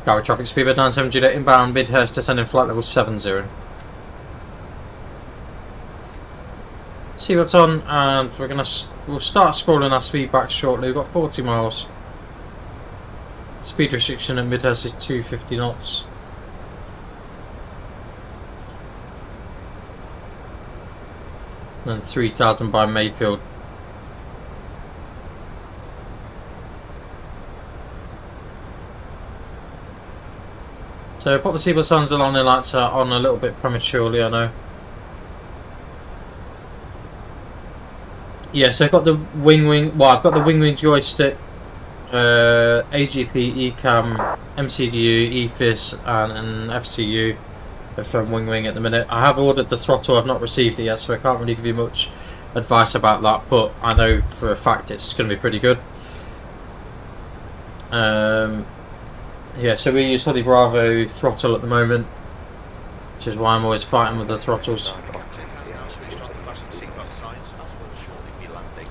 Gatwick traffic speed at 97 Juliet inbound Midhurst descending flight level 70. Seatbelts on, and we'll start scrolling our speed back shortly. We've got 40 miles. Speed restriction at Midhurst is 250 knots. And then 3,000 by Mayfield. So pop the seatbelt signs, the landing lights are on a little bit prematurely, I know. Yeah, so I've got the I've got the wing joystick, AGP, ECAM, MCDU, EFIS and an FCU from Wing at the minute. I have ordered the throttle, I've not received it yet, so I can't really give you much advice about that, but I know for a fact it's going to be pretty good. Yeah, so we use Honey Bravo throttle at the moment, which is why I'm always fighting with the throttles.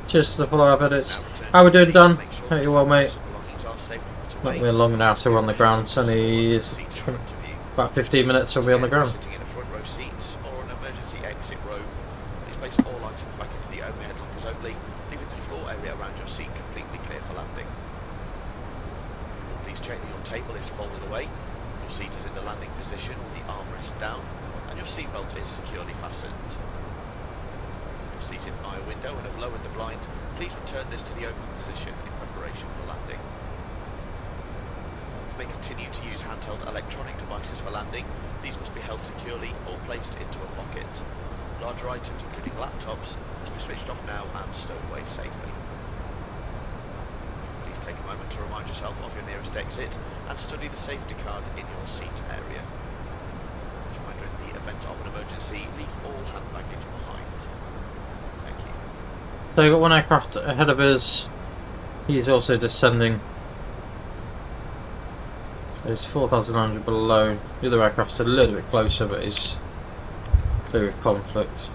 Cheers to the follow up edits. How we doing, Dan? Hope you're well, mate. Not we're long now till we're on the ground. It's only about 15 minutes till we're on the ground. Table is folded away, your seat is in the landing position with the armrest down, and your seatbelt is securely fastened. You're seated by a window and have lowered the blind. Please return this to the open position in preparation for landing. You may continue to use handheld electronic devices for landing. These must be held securely or placed into a pocket. Larger items, including laptops, must be switched off now and stowed away safely. Take a moment to remind yourself of your nearest exit and study the safety card in your seat area. As a reminder, in the event of an emergency, leave all hand baggage behind. Thank you. So we've got one aircraft ahead of us. He's also descending. There's 4,900 below. The other aircraft's a little bit closer, but is clear of conflict.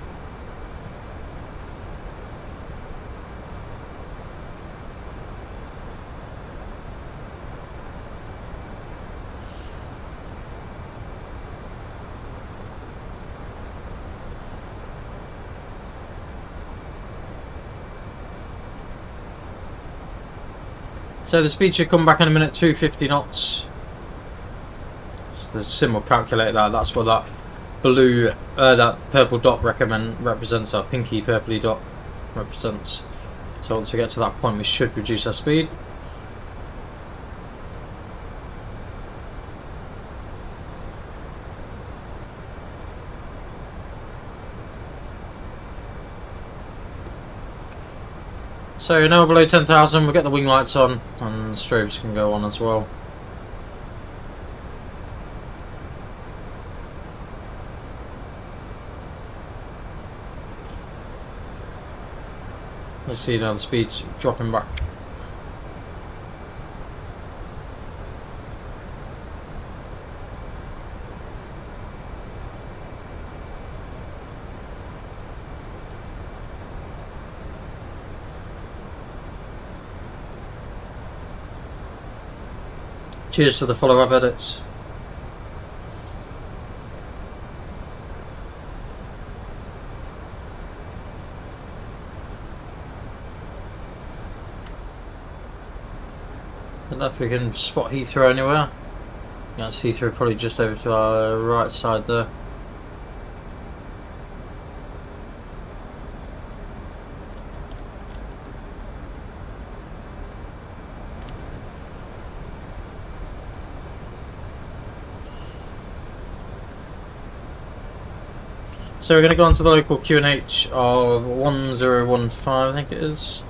So the speed should come back in a minute, 250 knots. So the sim will calculate that. That's what that blue, that purple dot represents. Our pinky purpley dot represents. So once we get to that point, we should reduce our speed. So now we're below 10,000, we'll get the wing lights on and the strobes can go on as well. Let's see now the speed's dropping back. Cheers to the follow-up edits. I don't know if we can spot Heathrow anywhere. Yeah, it's Heathrow probably just over to our right side there. So we're going to go on to the local QNH of 1015, I think it is.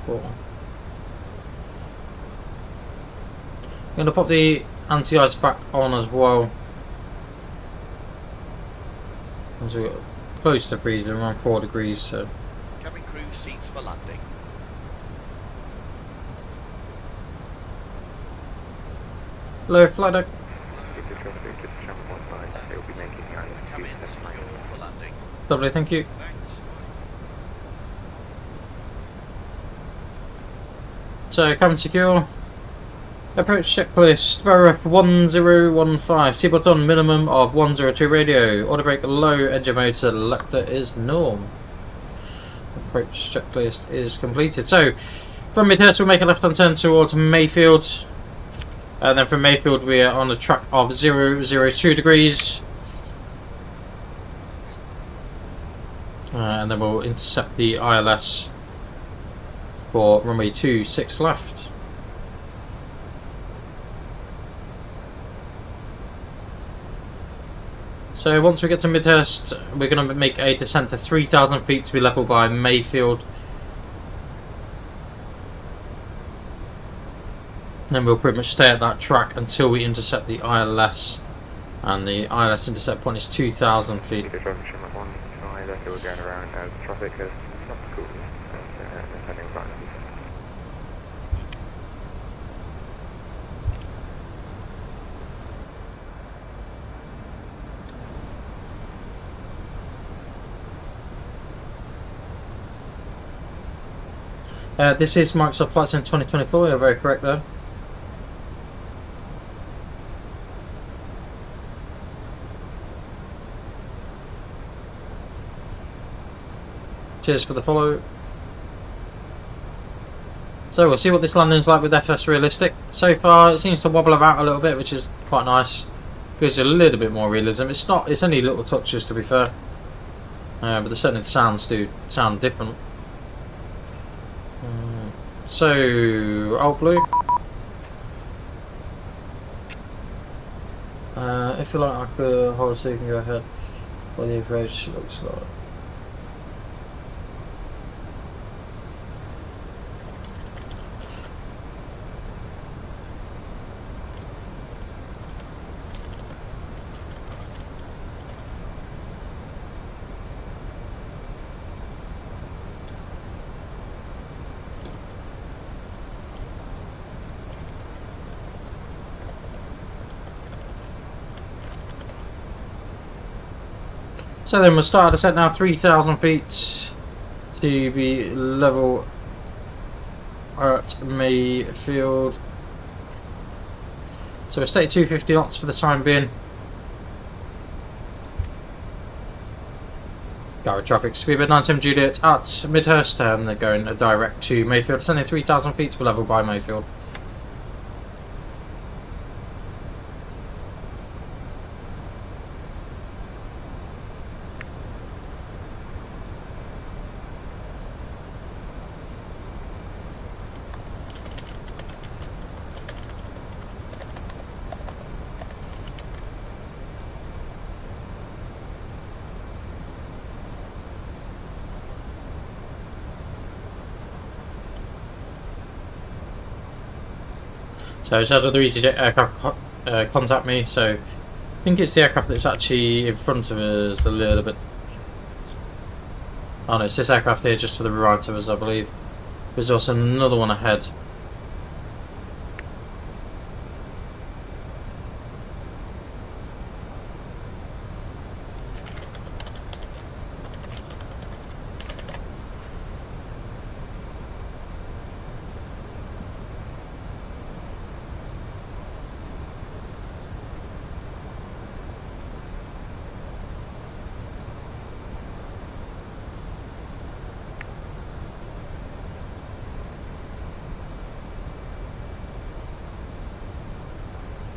Cool. I'm going to pop the anti-ice back on as well. As we're close to freezing, around 4 degrees. So. Cabin crew seats for landing. Hello, flight deck. Lovely, thank you. Thanks. So, cabin secure. Approach checklist. Barrel 1015. Seatbelt on, minimum of 102 radio. Order brake low, engine motor, lector is norm. Approach checklist is completed. So, from Midhurst we'll make a left-hand turn towards Mayfield. And then from Mayfield we are on a track of 002 degrees. And then we'll intercept the ILS for runway 26 left. So once we get to Midhurst, we're going to make a descent to 3,000 feet to be level by Mayfield. Then we'll pretty much stay at that track until we intercept the ILS, and the ILS intercept point is 2,000 feet. We're going around as traffic has not cool. This is Microsoft Flight Sim 2024, you're very correct there. Cheers for the follow. So we'll see what this landing's like with FS Realistic. So far it seems to wobble about a little bit, which is quite nice. Gives you a little bit more realism. It's only little touches to be fair. But the certainly the sounds do sound different. So Alt Blue. If you like I could hold so you can go ahead. What the approach looks like. So then we'll start our descent now, 3,000 feet to be level at Mayfield. So we'll stay at 250 knots for the time being. Gatwick traffic, speedbird 97 Juliet at Midhurst, and they're going direct to Mayfield, sending 3,000 feet to level by Mayfield. So I just had other EasyJet aircraft contact me, so I think it's the aircraft that's actually in front of us a little bit. Oh no, it's this aircraft here just to the right of us, I believe. There's also another one ahead.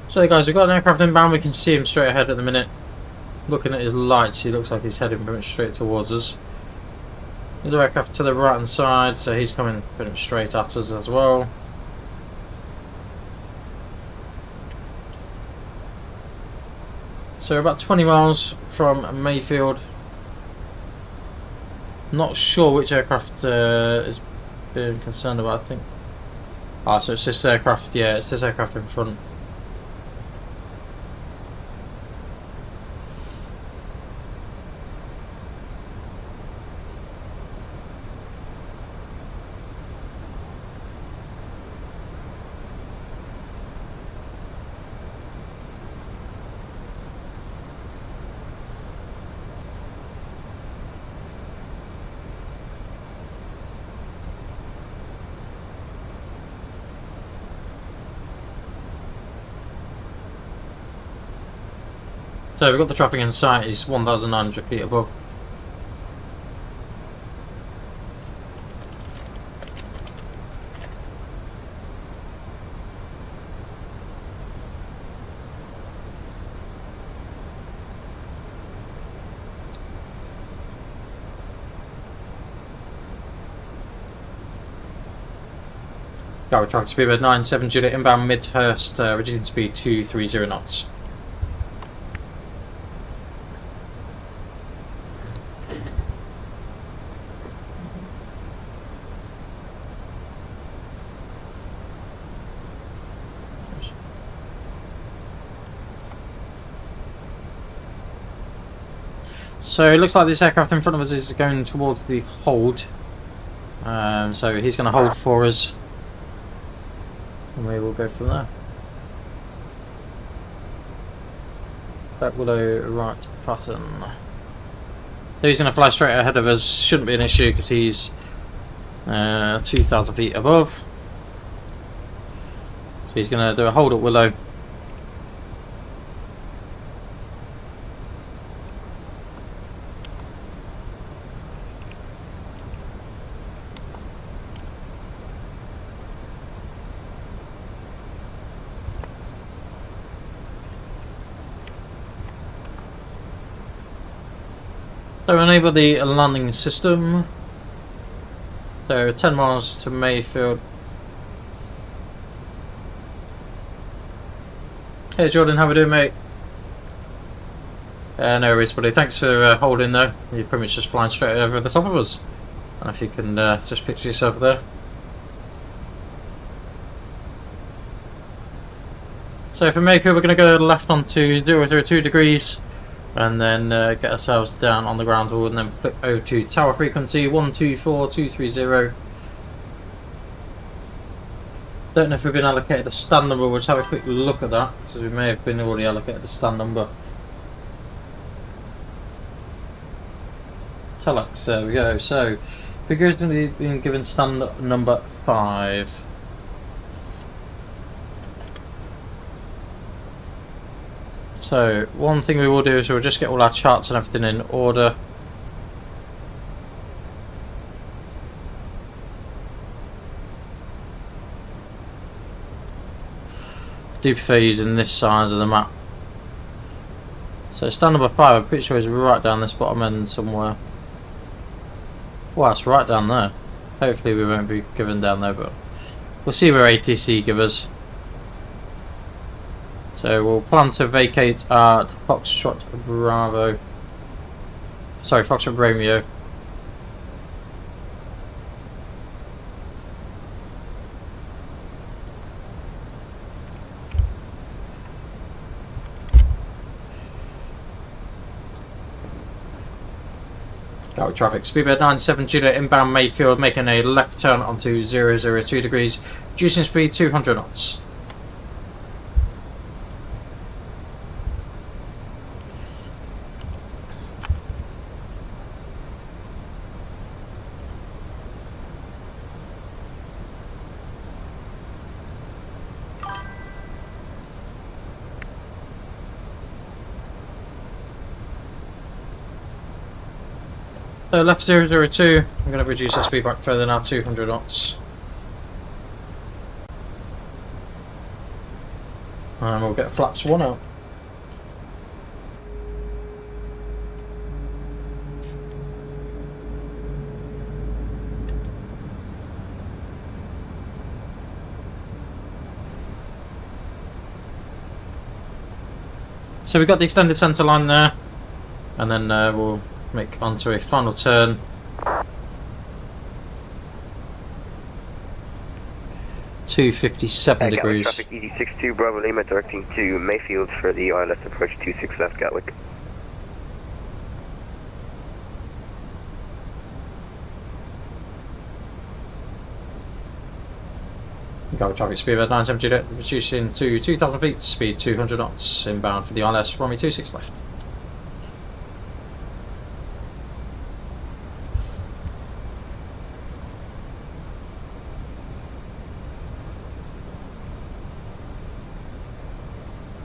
So guys, we've got an aircraft inbound, we can see him straight ahead at the minute. Looking at his lights, he looks like he's heading pretty much straight towards us. There's an aircraft to the right hand side, so he's coming pretty much straight at us as well. So about 20 miles from Mayfield. Not sure which aircraft is being concerned about, I think. Ah, so it's this aircraft, yeah, it's this aircraft in front. So we've got the traffic in sight, is 1,900 feet above. Gatwick traffic speedbird 97 Juliet inbound Midhurst, reducing speed to 30 knots. So it looks like this aircraft in front of us is going towards the hold. So he's going to hold for us. And we will go from there. That willow right pattern. So he's going to fly straight ahead of us. Shouldn't be an issue because he's 2,000 feet above. So he's going to do a hold at willow. So enable the landing system. So 10 miles to Mayfield. Hey Jordan, how we doing, mate? No worries, buddy. Thanks for holding though. You're pretty much just flying straight over the top of us. And if you can just picture yourself there. So for Mayfield, we're going to go left onto 002 degrees. And then get ourselves down on the ground wall and then flip over to tower frequency 124230. Don't know if we've been allocated a stand number, we'll just have a quick look at that because we may have been already allocated a stand number. Telex, there we go. So figure is going to be being given stand number 5. So one thing we will do is we'll just get all our charts and everything in order. do prefer using this size of the map. So stand number 5, I'm pretty sure is right down this bottom end somewhere. Well, it's right down there. Hopefully we won't be given down there, but we'll see where ATC give us. So we'll plan to vacate at Foxtrot Bravo. Sorry, Foxtrot Romeo. Gatwick traffic, speedbird 97 Juliet inbound Mayfield, making a left turn onto 002 degrees, reducing speed 200 knots. So left 002, I'm going to reduce the speed back further now, 200 knots. And we'll get flaps 1 out. So we've got the extended centre line there, and then we'll make onto a final turn. .257 degrees. Traffic ED62 Bravo Lima directing to Mayfield for the ILS approach 26 left Gatwick. Gatwick traffic speed at 97 Juliet, reducing to 2,000 feet, speed 200 knots, inbound for the ILS, runway 26 left.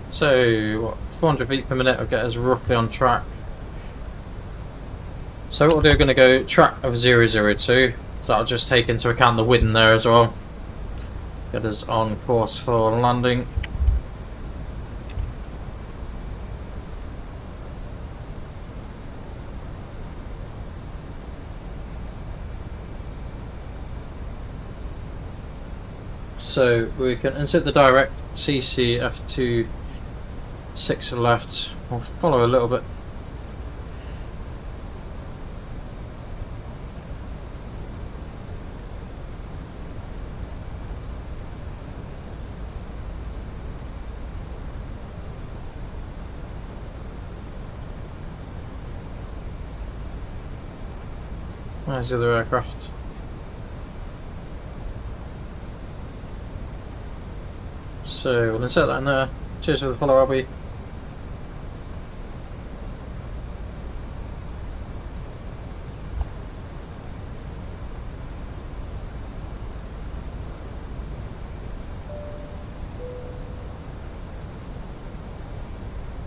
So, what, 400 feet per minute will get us roughly on track. So what we'll do, we're going to go track of 002, so that'll just take into account the wind there as well. Get us on course for landing. So we can insert the direct CCF2 6 left. We'll follow a little bit. Where's the other aircraft? So we'll insert that in there. Cheers for the follow, Albie.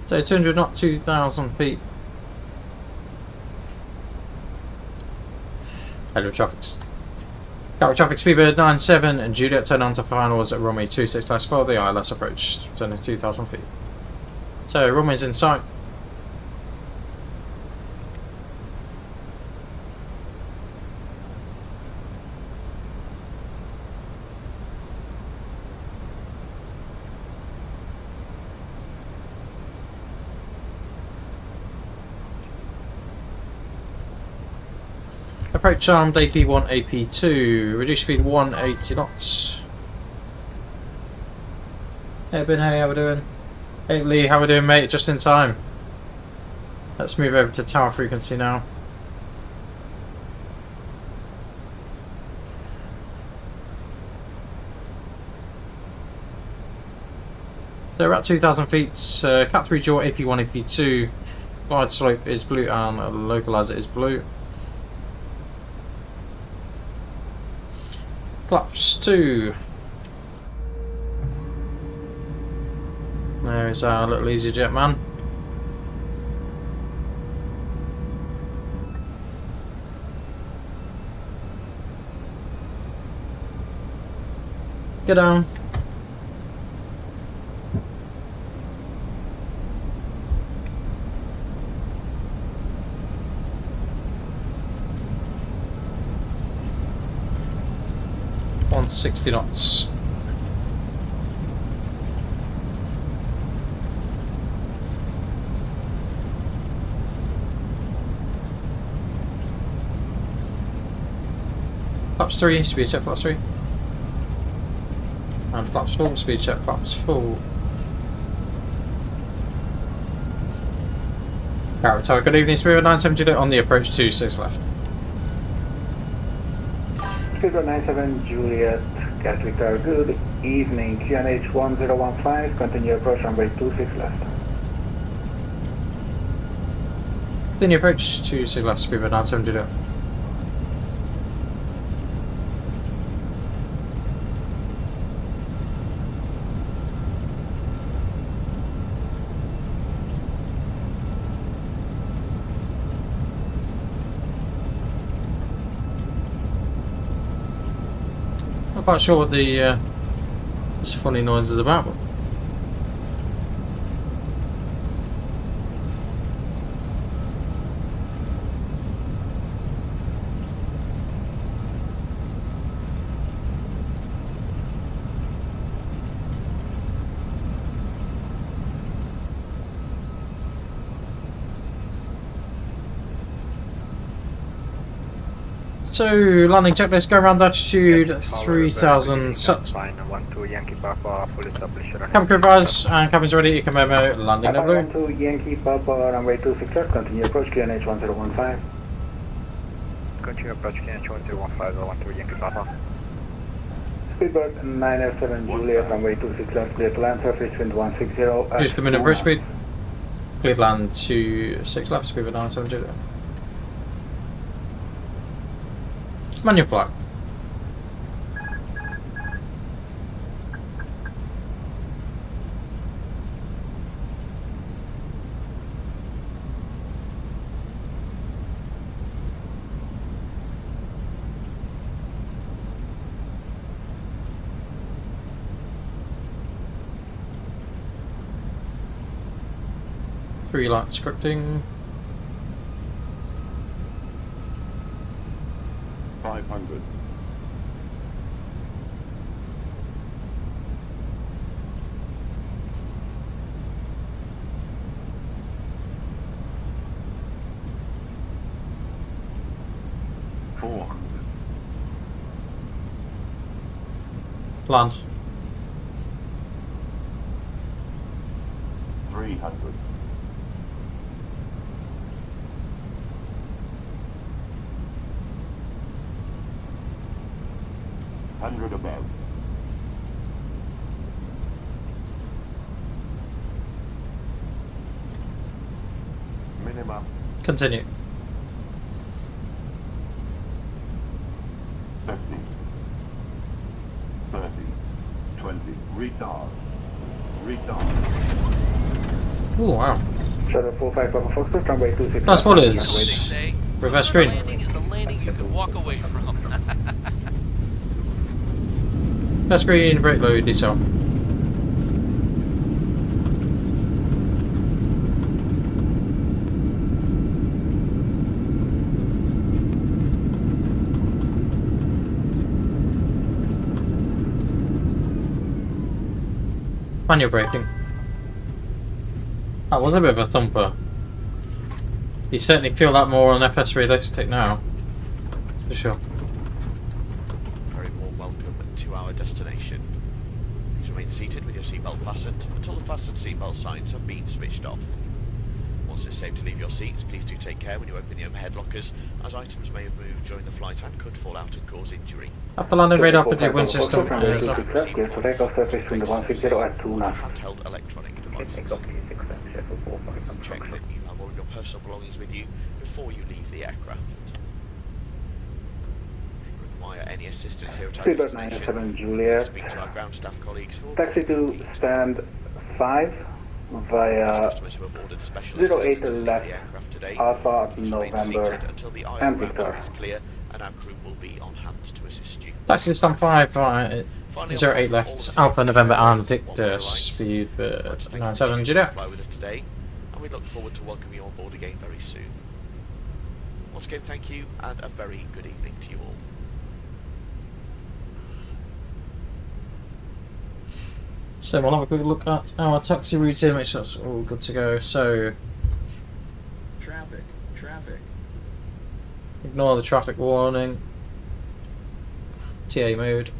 So 200 knot, 2,000 feet. Gatwick traffic speedbird 97 and Juliet turn on to finals at runway 26 left for the ILS approach, turning 2,000 feet. So runway's in sight. Approach armed AP1, AP2, reduce speed 180 knots. Hey Ben, hey, how we doing? Hey Lee, how we doing mate? Just in time. Let's move over to tower frequency now. So we're at 2,000 feet, Cat 3 jaw, AP1, AP2. Glide slope is blue and localizer is blue. Flaps 2. There is our little EasyJet man. Get down. on 60 knots. Flaps 3, speed check flaps 3. And flaps full, speed check flaps full. Alright, so good evening, Spirit 970 on the approach to 6 left. Spirit 97 Juliet, Gatwick Tower, good evening, QNH 1015, continue approach runway 26 left. Continue approach to 6 left, Spirit 970. Not quite sure what the this funny noise is about. So, landing checklist, go around altitude 3000 sut. Cabin crew advised and cabin's ready, Ecomomo, landing Papa blue. 12 Yankee Papa, runway 26 left, continue approach QNH 1015. Continue approach QNH 1015, Yankee Papa. Speedbird 907 Juliet, runway 26 left, clear to land, surface wind 160. Just a minute, approach speed. Clear to land to 6 left, speed 970 Juliet. Manual flight. Three light scripting. 500. Land. 300. 100 above. Minimum. Continue. 50. 30. 20. Retard. Retard. Oh wow. Shuttle 45 Papa Foxtrot, runway 26 Nice left. spoilers. Reverse screen. Landing is a landing you can walk away from. Reverse screen, brake low, decel. Manual braking. That was a bit of a thumper. You certainly feel that more on FS Realistic now. That's for sure. Very warm welcome to our destination. Please remain seated with your seatbelt fastened until the fastened seatbelt signs have been switched off. Once it's safe to leave your seats, please do take care when you open the overhead lockers, as items may have moved during the flight and could fall out and cause injury. After landing, radar predict wind system is up. Handheld electronic devices. Check that you have all your personal belongings with you before you leave the aircraft. If you require any assistance here at our Speedbird destination, 97 Juliet. speak to our ground staff colleagues who will Taxi to stand 5 via customers who have ordered special 08 assistance to leave left, the aircraft today. Alpha Please remain November seated until the IR and ramp Victor. is clear, and our crew will be on hand to assist you. Taxi to stand 5, Finally, 08 left, Alpha November and Victor, Speedbird 97 Juliet. Fly with us today, and we look forward to welcoming you on board again very soon. Once again, thank you, and a very good evening to you all. So we'll have a quick look at our taxi route here, make sure that's all good to go. So Traffic. ignore the traffic warning. TA mode.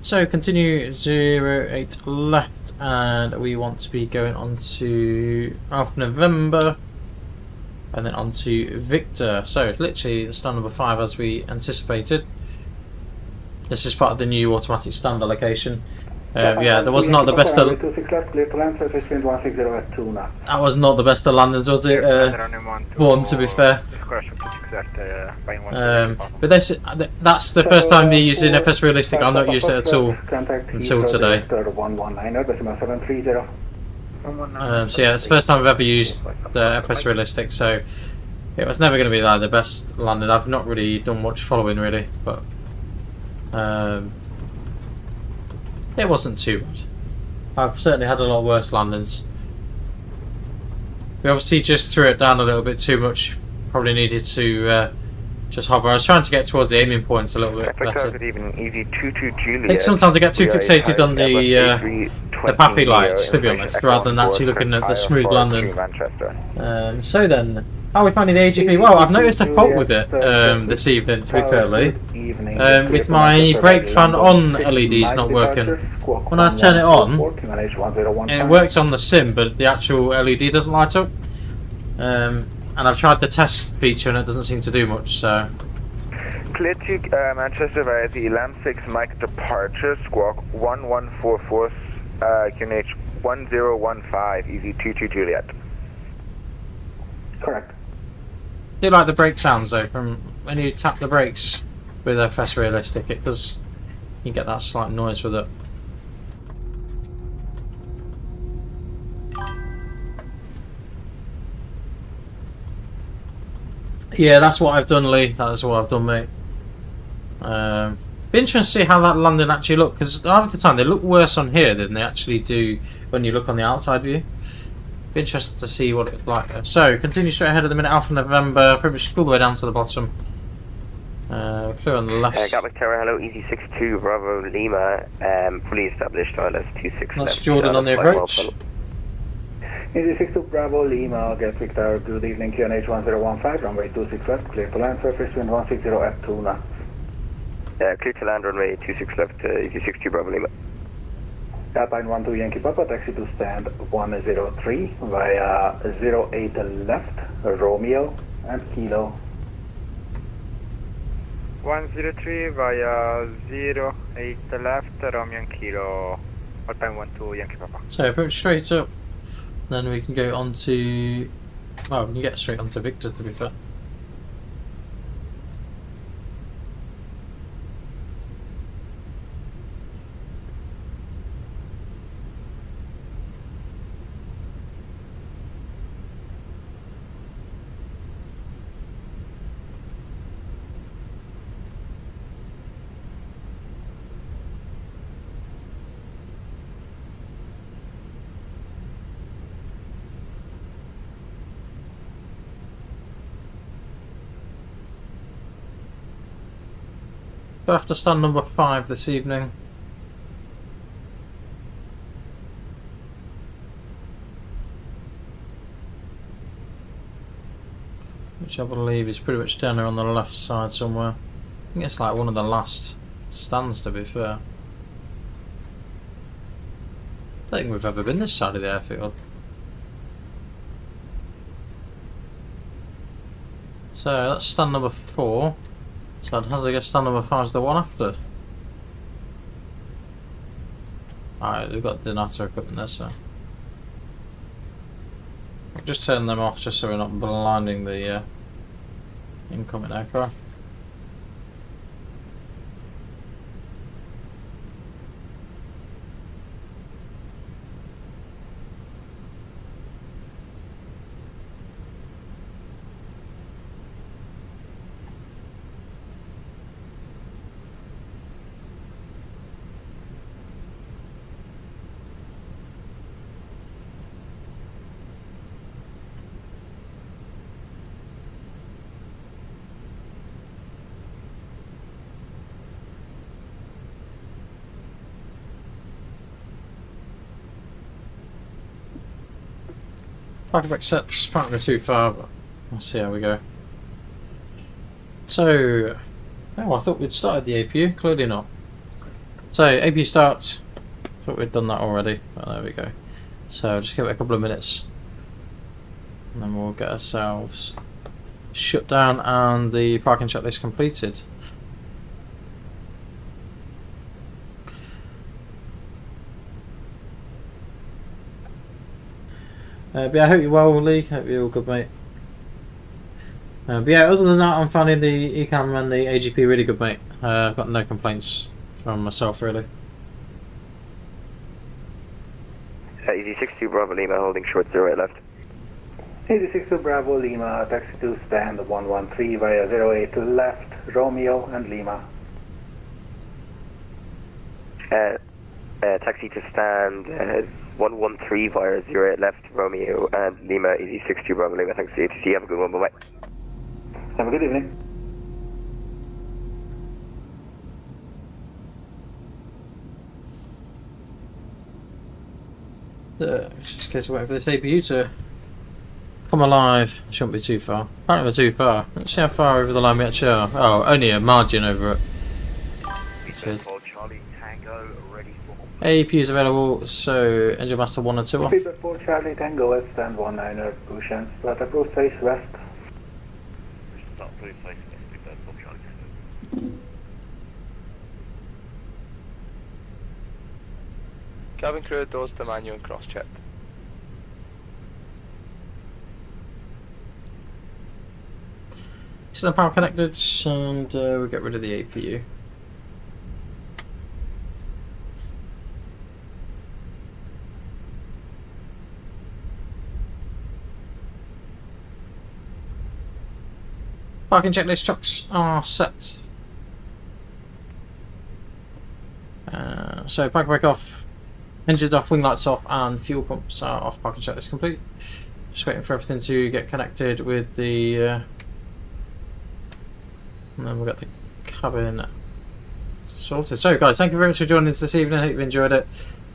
So continue 08 left, and we want to be going on to Alpha November and then on to Victor. So it's literally stand number 5 as we anticipated. This is part of the new automatic stand allocation. Yeah, that was not the best of, that was not the best of landings, was it? One, to be fair. But that's the first time me using FS Realistic. I've not used it at all until today. So yeah, it's the first time I've ever used the FS Realistic, so it was never going to be the best landing. I've not really done much following really, but it wasn't too bad. I've certainly had a lot worse landings. We obviously just threw it down a little bit too much. Probably needed to just hover. I was trying to get towards the aiming points a little bit better. I think sometimes I get too fixated on the PAPI lights, to be honest, rather than actually looking at the smooth landing. So then, how are we finding the AGP? Well, I've noticed a fault with it this evening, to be fairly. With my brake fan on LEDs not working. When I turn it on, it works on the sim, but the actual LED doesn't light up. And I've tried the test feature and it doesn't seem to do much, so... Clear to Manchester via the LAM 6 Mike departure, squawk 1144, QNH 1015, easy 22 Juliet. Correct. I do like the brake sounds though, from when you tap the brakes with FS Realistic, it does, you get that slight noise with it. Yeah, that's what I've done, Lee. That's what I've done, mate. Be interesting to see how that landing actually looked, because half the time they look worse on here than they actually do when you look on the outside view. Be interested to see what it's like. So, continue straight ahead at the minute, Alpha November, pretty much all the way down to the bottom. Clear on the left. Gatwick Tower, hello, Easy 62, Bravo Lima, fully established, ILS 26. That's Jordan on the approach. Easy 62 Bravo Lima, Gatwick Tower, good evening, QNH 1015, runway 26 left, clear to land, surface wind 160 at 2 knots. Clear to land, runway 26 left, Easy 62 Bravo Lima. Alpine 12 Yankee Papa, taxi to stand 103 via 08 left, Romeo and Kilo. 103 via 08 left, Romeo and Kilo, Alpine 12 Yankee Papa. So approach straight up, then we can go on to, well, we can get straight on to Victor, to be fair. We're after stand number 5 this evening. Which I believe is pretty much down there on the left side somewhere. I think it's like one of the last stands, to be fair. I don't think we've ever been this side of the airfield. So that's stand number 4. So it has, I guess, stand number 5 is the one after. Alright, we've got the NATO equipment there, so I'll just turn them off just so we're not blinding the incoming aircraft. Parking brake sets, apparently too far, but we'll see how we go. So, oh, I thought we'd started the APU, clearly not. So, APU starts, thought we'd done that already, but there we go. So, just give it a couple of minutes, and then we'll get ourselves shut down and the parking checklist completed. But yeah, I hope you're well, Lee. Hope you're all good, mate. But yeah, other than that, I'm finding the ECAM and the AGP really good, mate. I've got no complaints from myself, really. Easy 62 Bravo Lima, holding short 08 left. Easy 62 Bravo Lima, taxi to stand 113 via 08 left, Romeo and Lima. Taxi to stand 113 via 08 left, Romeo and Lima, Easy 62 Bravo Lima, thanks to ATC, have a good one, bye-bye. Have a good evening. Just in case we're waiting for this APU to come alive. Shouldn't be too far. Apparently we're too far. Let's see how far over the line we actually are. Oh, only a margin over it. APU is available, so engine master 1 and 2 off. Feedback for Charlie Tango at stand 19er, push and start approach face west. Cabin crew, doors to manual and cross check. So the power connected, and we'll get rid of the APU. Parking checklist chocks are set. So parking brake off, engines off, wing lights off, and fuel pumps are off. Parking checklist complete. Just waiting for everything to get connected with the, and then we'll get the cabin sorted. So guys, thank you very much for joining us this evening. I hope you've enjoyed it.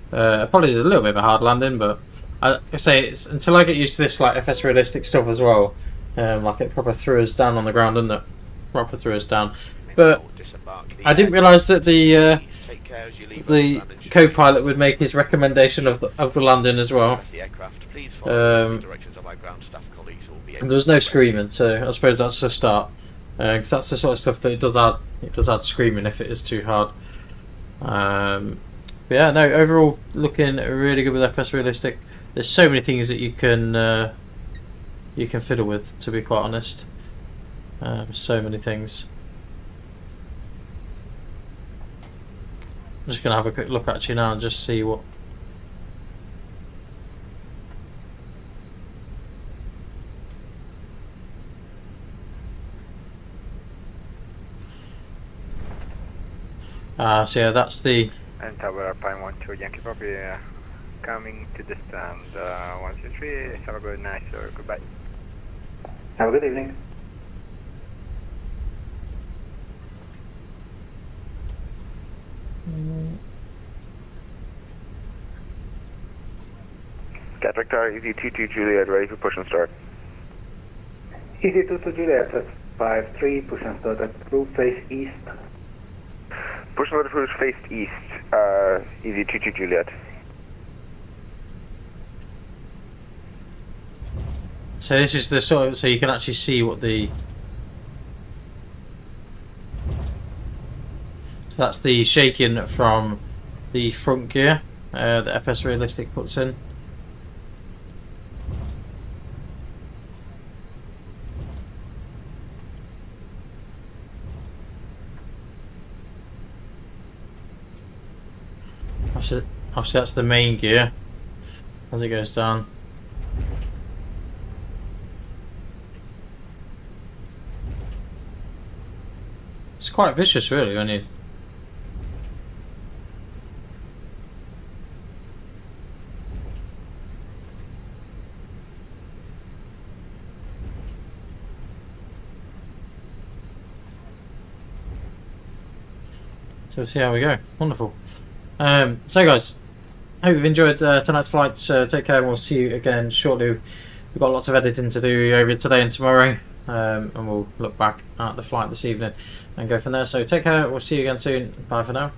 Probably a little bit of a hard landing, but I say it's until I get used to this like FS realistic stuff as well. Like it proper threw us down on the ground, didn't it? Proper threw us down. But I didn't realise that the co-pilot would make his recommendation of the landing as well. There was no screaming, so I suppose that's a start. Because that's the sort of stuff that it does add screaming if it is too hard. But yeah, no, overall looking really good with FS realistic. There's so many things that you can fiddle with, to be quite honest. So many things. I'm just going to have a quick look actually now and just see what. So yeah, that's the. And Tower Alpine 12 Yankee Copy, coming to the stand 123. Have a good night or goodbye. Have a good evening. Gatwick Tower, Easy 22 Juliet, ready for push and start. Easy 22 Juliet at 53, push and start at roof face east. Push and start approach face east, Easy 22 Juliet. So this is the sort of, so you can actually see what the. So that's the shaking from the front gear that FS Realistic puts in. Obviously that's the main gear as it goes down. It's quite vicious really when you. So we'll see how we go. Wonderful. So guys, hope you've enjoyed tonight's flight. Take care and we'll see you again shortly we've got lots of editing to do over today and tomorrow, and we'll look back at the flight this evening and go from there. So take care, we'll see you again soon. Bye for now.